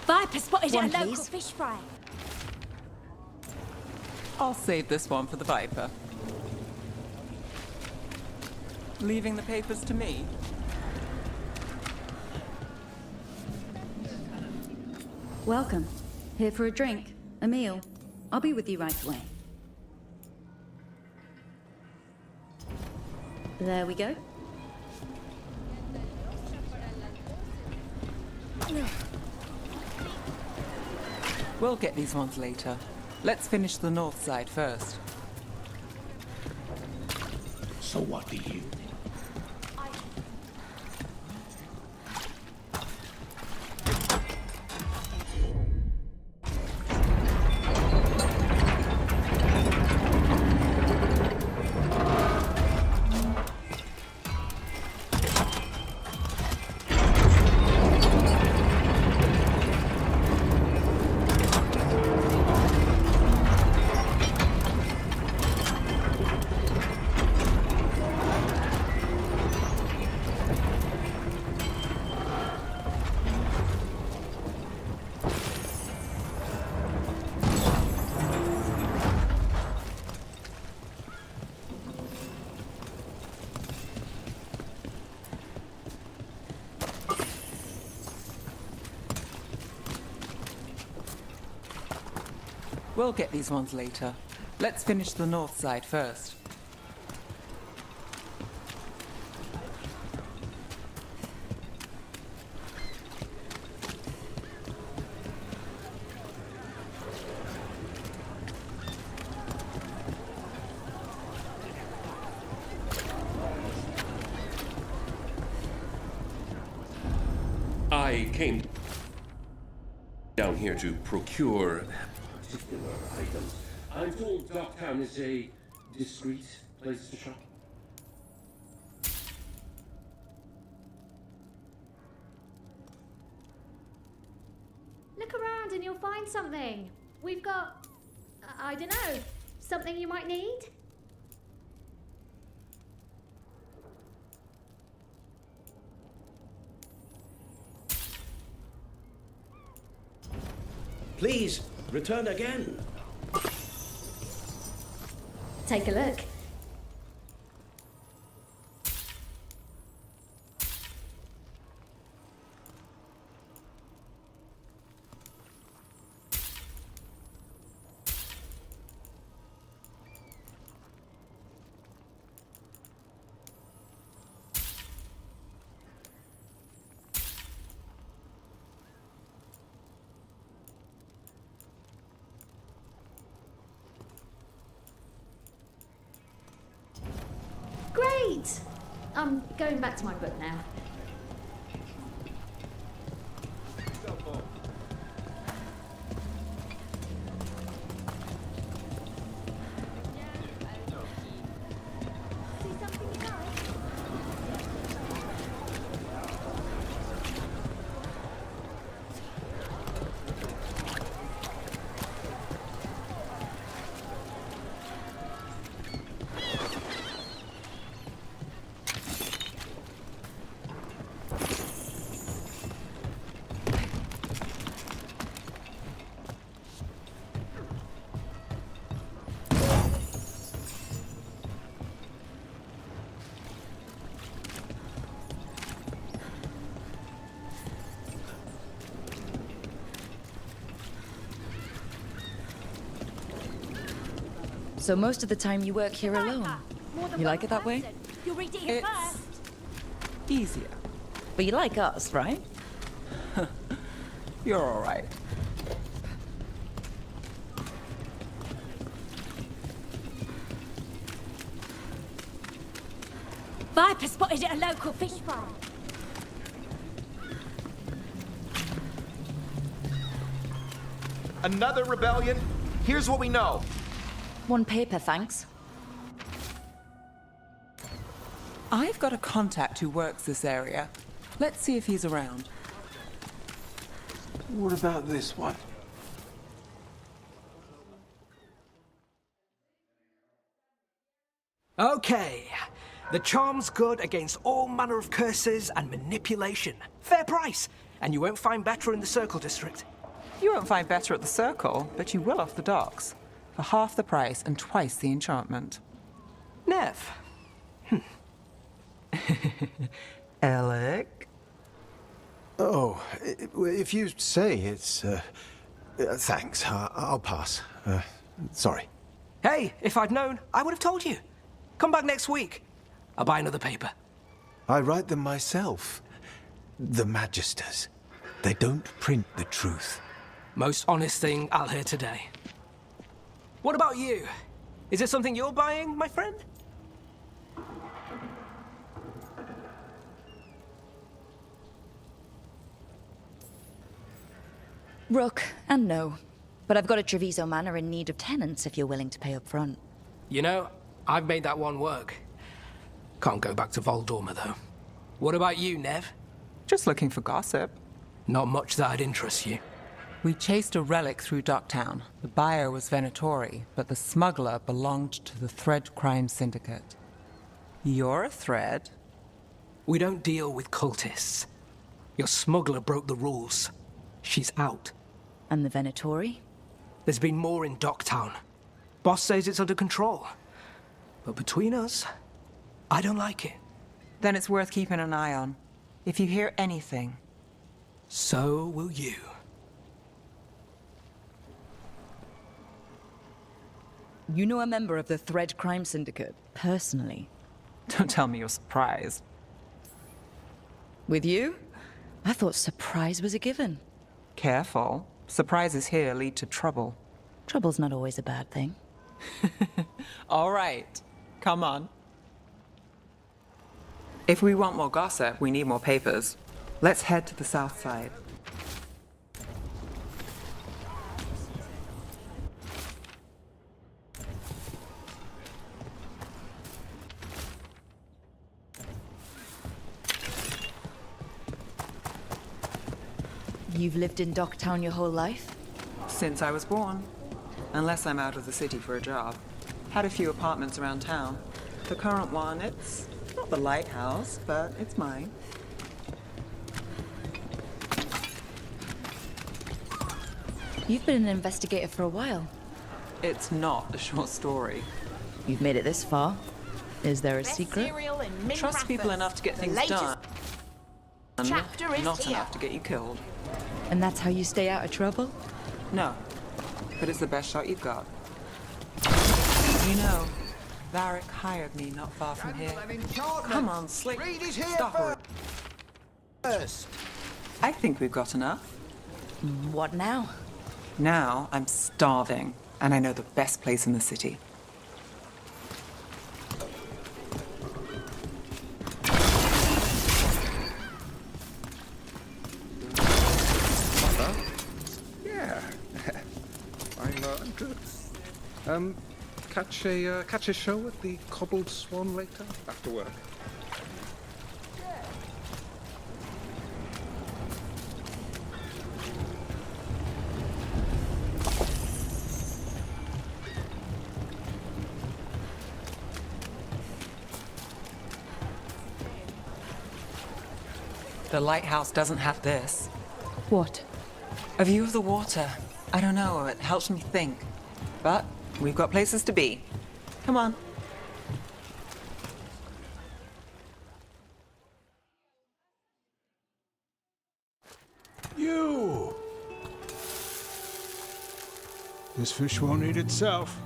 Viper spotted One, at a local please. fish fry. I'll save this one for the Viper. Leaving the papers to me. Welcome. Here for a drink, a meal. I'll be with you right away. There we go. We'll get these ones later. Let's finish the north side first. So what do you? We'll get these ones later. Let's finish the north side first. I came down here to procure particular items. I'm told Docktown is a discreet place to shop. Look around and you'll find something. We've got, I don't know, something you might need? Please, return again. Take a look. Great! I'm going back to my book now. So most of the time you work here alone. You like it that way? You'll read it here first. Easier. But you like us, right? You're all right. Viper spotted at a local fish farm. Another rebellion? Here's what we know. One paper, thanks. I've got a contact who works this area. Let's see if he's around. What about this one? Okay. The charm's good against all manner of curses and manipulation. Fair price. And you won't find better in the Circle District. You won't find better at the Circle, but you will off the docks. For half the price and twice the enchantment. Nev. Alec? Oh, if you say it's... thanks. I'll pass. Sorry. Hey, if I'd known, I would have told you. Come back next week. I'll buy another paper. I write them myself. The Magisters. They don't print the truth. Most honest thing I'll hear today. What about you? Is it something you're buying, my friend? Rook, and no. But I've got a Treviso manor in need of tenants if you're willing to pay up front. You know, I've made that one work. Can't go back to Voldorma, though. What about you, Nev? Just looking for gossip. Not much that'd interest you. We chased a relic through Docktown. The buyer was Venatori, but the smuggler belonged to the Thread Crime Syndicate. You're a Thread? We don't deal with cultists. Your smuggler broke the rules. She's out. And the Venatori? There's been more in Docktown. Boss says it's under control. But between us, I don't like it. Then it's worth keeping an eye on. If you hear anything. So will you. You know a member of the Thread Crime Syndicate, personally? Don't tell me you're surprised. With you? I thought surprise was a given. Careful. Surprises here lead to trouble. Trouble's not always a bad thing. All right. Come on. If we want more gossip, we need more papers. Let's head to the south side. You've lived in Docktown your whole life? Since I was born. Unless I'm out of the city for a job. Had a few apartments around town. The current one, it's not the lighthouse, but it's mine. You've been an investigator for a while. It's not a short story. You've made it this far. Is there a secret? Trust people enough to get things done. Chapter is not here. enough to get you killed. And that's how you stay out of trouble? No. But it's the best shot you've got. You know, Varric hired me not far from here. Come on, Slick. Stop her. I think we've got enough. What now? Now I'm starving, and I know the best place in the city. Yeah. I'm good. Catch a show at the Cobbled Swan later after work. The lighthouse doesn't have this. What? A view of the water. I don't know, it helps me think. But we've got places to be. Come on. You! This fish won't eat itself.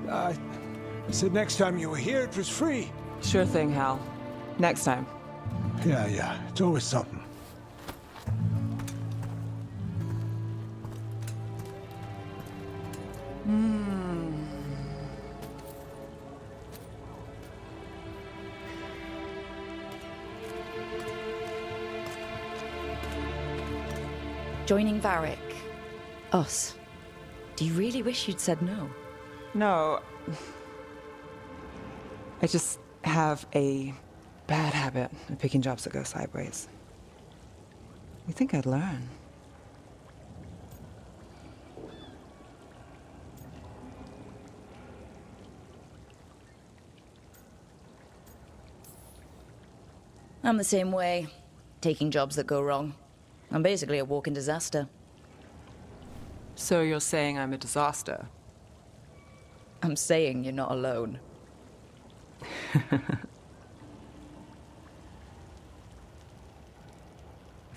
I said next time you were here, it was free. Sure thing, Hal. Next time. Yeah, it's always something. Joining Varric. Us. Do you really wish you'd said no? No. I just have a bad habit of picking jobs that go sideways. You think I'd learn? I'm the same way. Taking jobs that go wrong. I'm basically a walking disaster. So you're saying I'm a disaster? I'm saying you're not alone.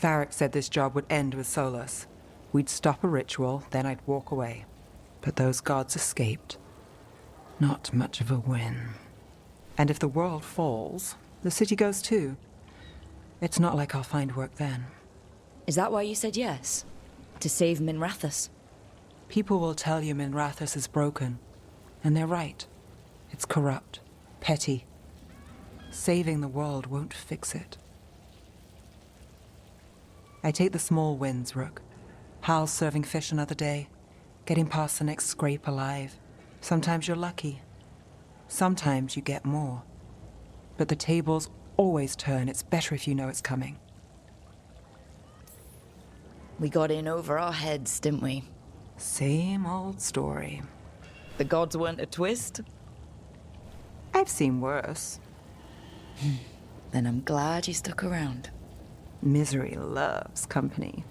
Varric said this job would end with Solus. We'd stop a ritual, then I'd walk away. But those gods escaped. Not much of a win. And if the world falls, the city goes too. It's not like I'll find work then. Is that why you said yes? To save Minrathous? People will tell you Minrathous is broken. And they're right. It's corrupt, petty. Saving the world won't fix it. I take the small wins, Rook. Hal's serving fish another day. Getting past the next scrape alive. Sometimes you're lucky. Sometimes you get more. But the tables always turn. It's better if you know it's coming. We got in over our heads, didn't we? Same old story. The gods weren't a twist? I've seen worse. Then I'm glad you stuck around. Misery loves company.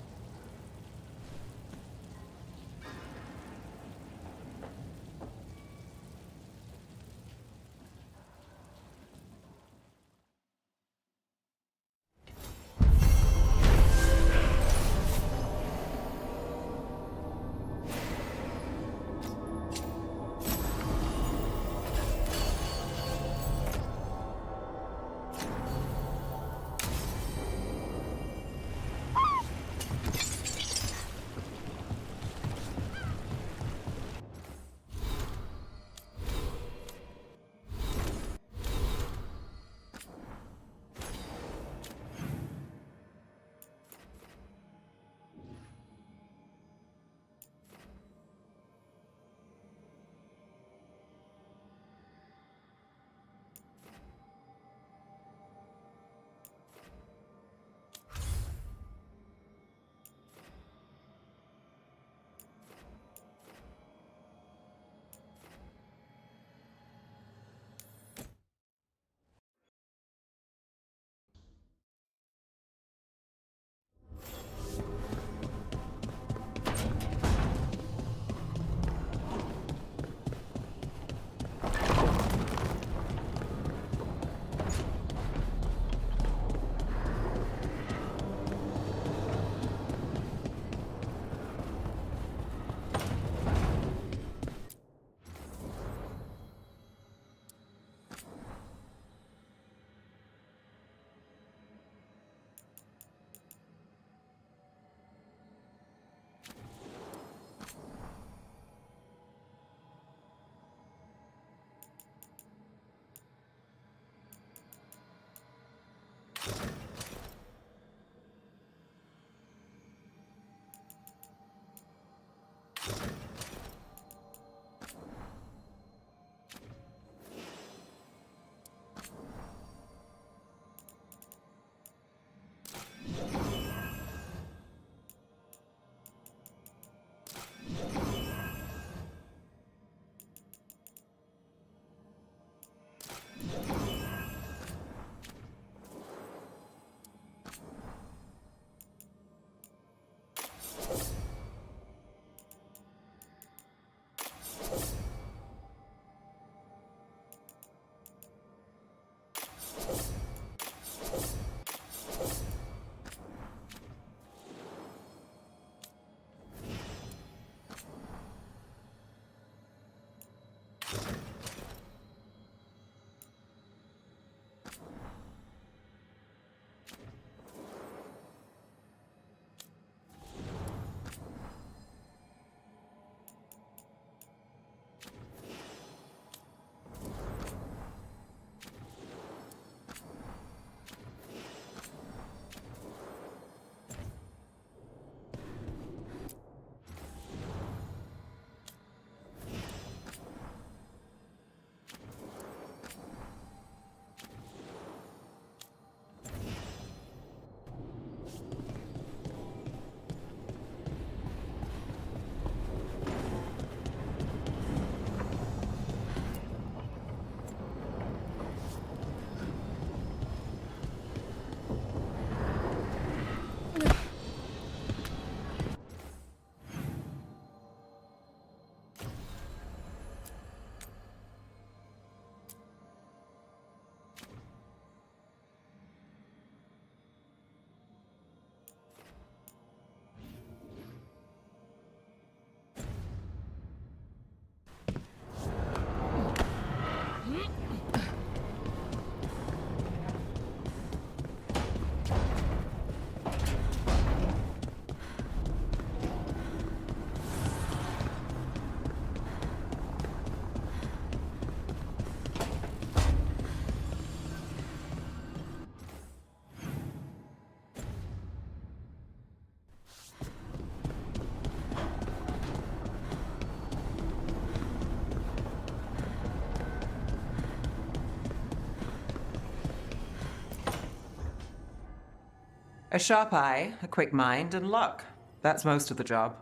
A sharp eye, a quick mind, and luck. That's most of the job.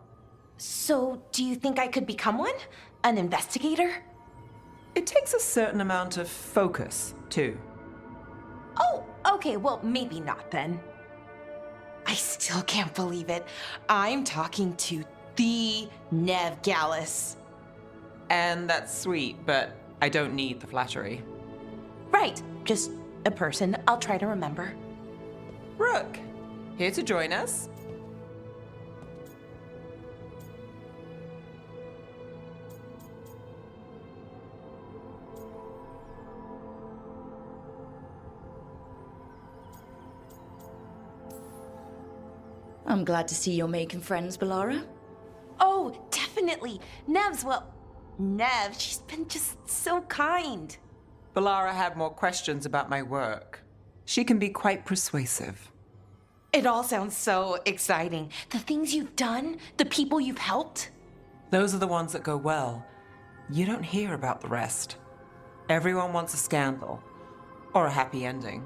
So, do you think I could become one? An investigator? It takes a certain amount of focus, too. Oh, okay, well, maybe not then. I still can't believe it. I'm talking to the Nev Gallus. And that's sweet, but I don't need the flattery. Right, just a person I'll try to remember. Rook, here to join us. I'm glad to see you're making friends, Bellara. Oh, definitely. Nev's, well, Nev, she's been just so kind. Bellara had more questions about my work. She can be quite persuasive. It all sounds so exciting. The things you've done, the people you've helped. Those are the ones that go well. You don't hear about the rest. Everyone wants a scandal. Or a happy ending.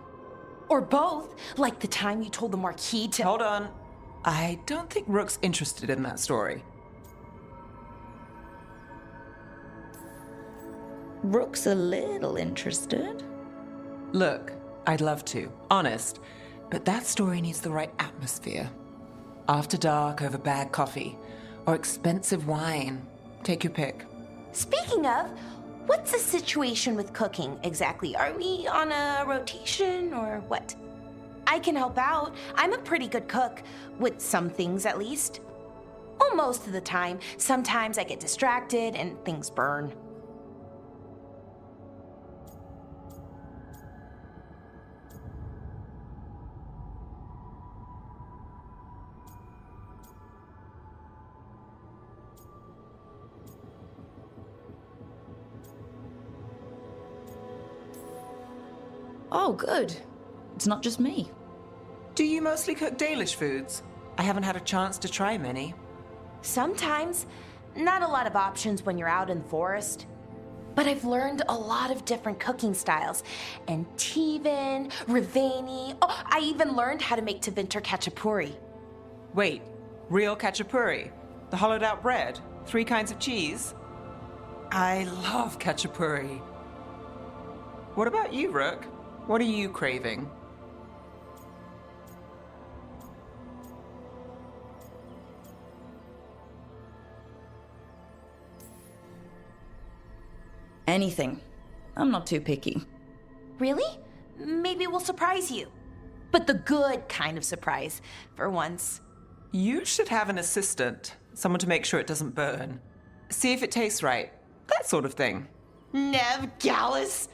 Or both, like the time you told the Marquis to— Hold on. I don't think Rook's interested in that story. Rook's a little interested. Look, I'd love to, honest, but that story needs the right atmosphere. After dark over bad coffee, or expensive wine. Take your pick. Speaking of, what's the situation with cooking exactly? Are we on a rotation or what? I can help out. I'm a pretty good cook, with some things at least. Well, most of the time. Sometimes I get distracted and things burn. Oh, good. It's not just me. Do you mostly cook Dalish foods? I haven't had a chance to try many. Sometimes. Not a lot of options when you're out in the forest. But I've learned a lot of different cooking styles. Antivan, Rivani. Oh, I even learned how to make Tevinter Khachapuri. Wait, real khachapuri? The hollowed out bread? 3 kinds of cheese? I love khachapuri. What about you, Rook? What are you craving? Anything. I'm not too picky. Really? Maybe we'll surprise you. But the good kind of surprise, for once. You should have an assistant. Someone to make sure it doesn't burn. See if it tastes right. That sort of thing. Nev Gallus,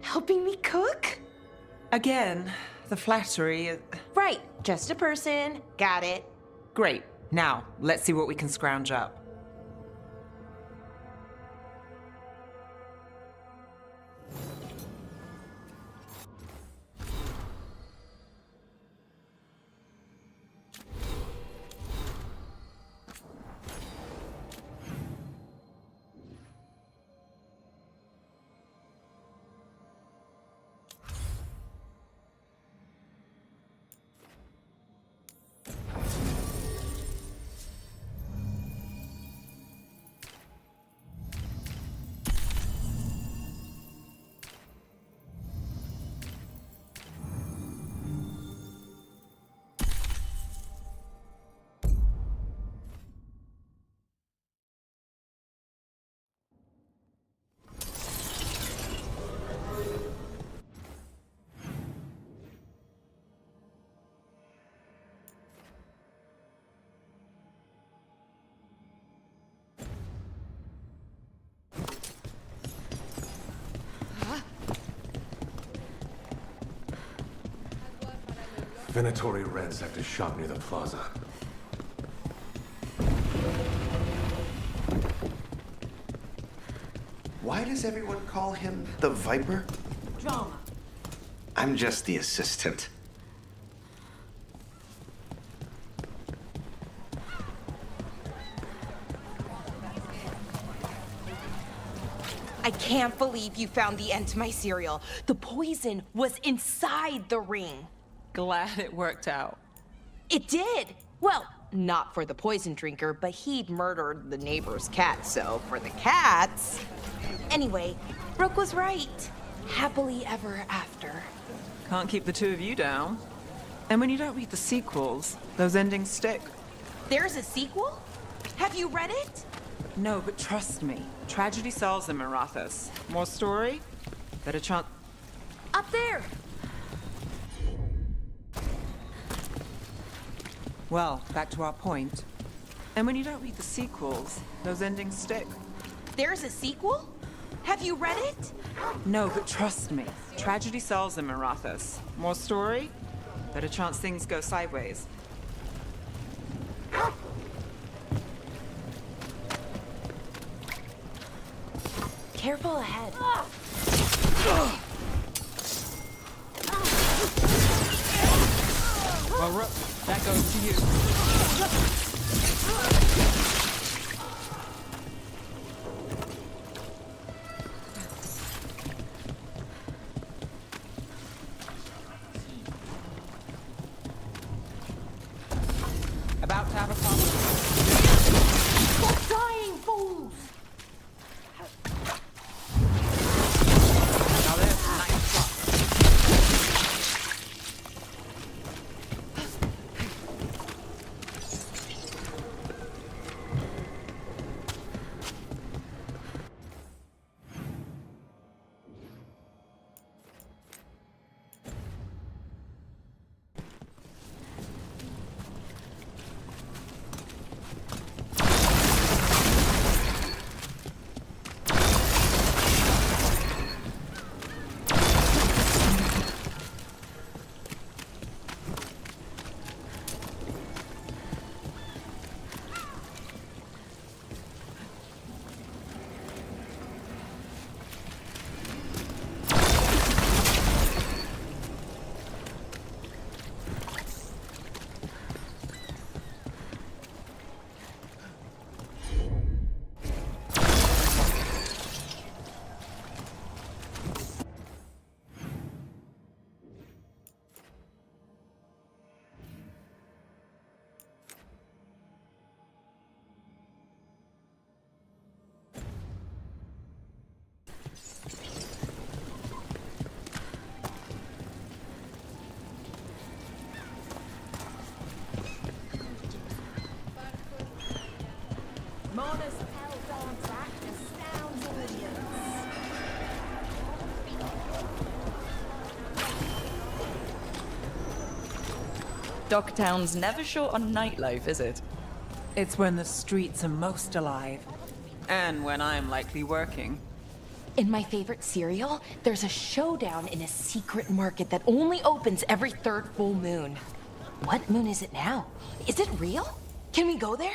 helping me cook? Again, the flattery. Right, just a person. Got it. Great. Now, let's see what we can scrounge up. Venatori ransacked a shop near the plaza. Why does everyone call him the Viper? Drama. I'm just the assistant. I can't believe you found the end to my cereal. The poison was inside the ring. Glad it worked out. It did! Well, not for the poison drinker, but he'd murdered the neighbor's cat, so for the cats... Anyway, Brooke was right. Happily ever after. Can't keep the two of you down. And when you don't read the sequels, those endings stick. There's a sequel? Have you read it? No, but trust me. Tragedy sells in Minrathouse. More story? Better chance... Up there! Well, back to our point. And when you don't read the sequels, those endings stick. There's a sequel? Have you read it? No, but trust me. Tragedy sells in Minrathouse. More story? Better chance things go sideways. Careful ahead. Well, Rook, that goes to you. About to have a conversation. Stop dying, fools! Now there's 9 o'clock. Docktown's never short on nightlife, is it? It's when the streets are most alive. And when I'm likely working. In my favorite cereal, there's a showdown in a secret market that only opens every 3rd full moon. What moon is it now? Is it real? Can we go there?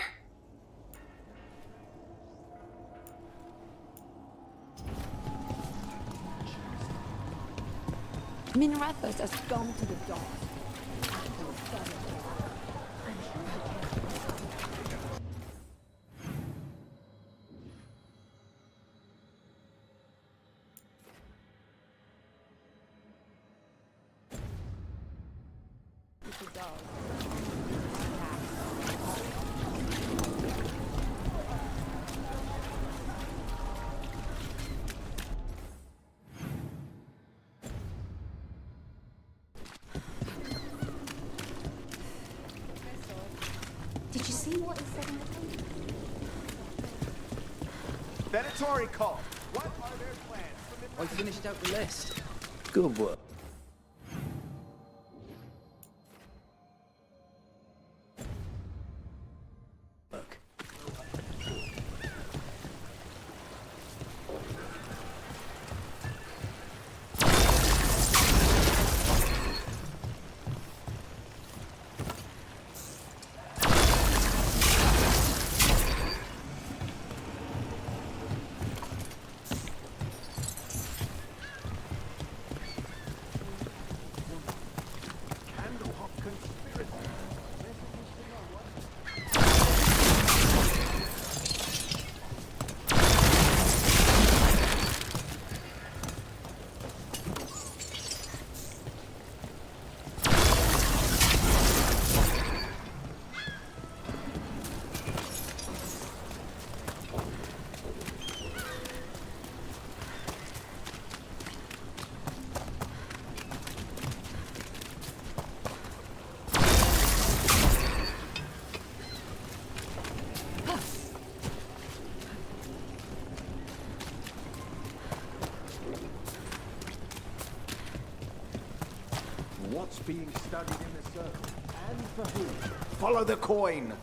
Minrathouse has gone to the dogs. Did you see what he said in the paper? Venatory call. What are their plans? I finished out the list. Good work. being studied in the circle. And for who? Follow the coin.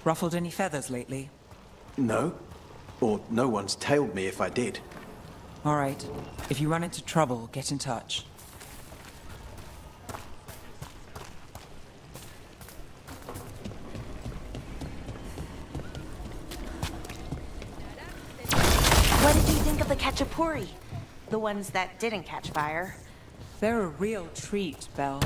Ruffled any feathers lately? No. Or no one's tailed me if I did. All right. If you run into trouble, get in touch. What did you think of the Khachapuri? The ones that didn't catch fire? They're a real treat, Belle.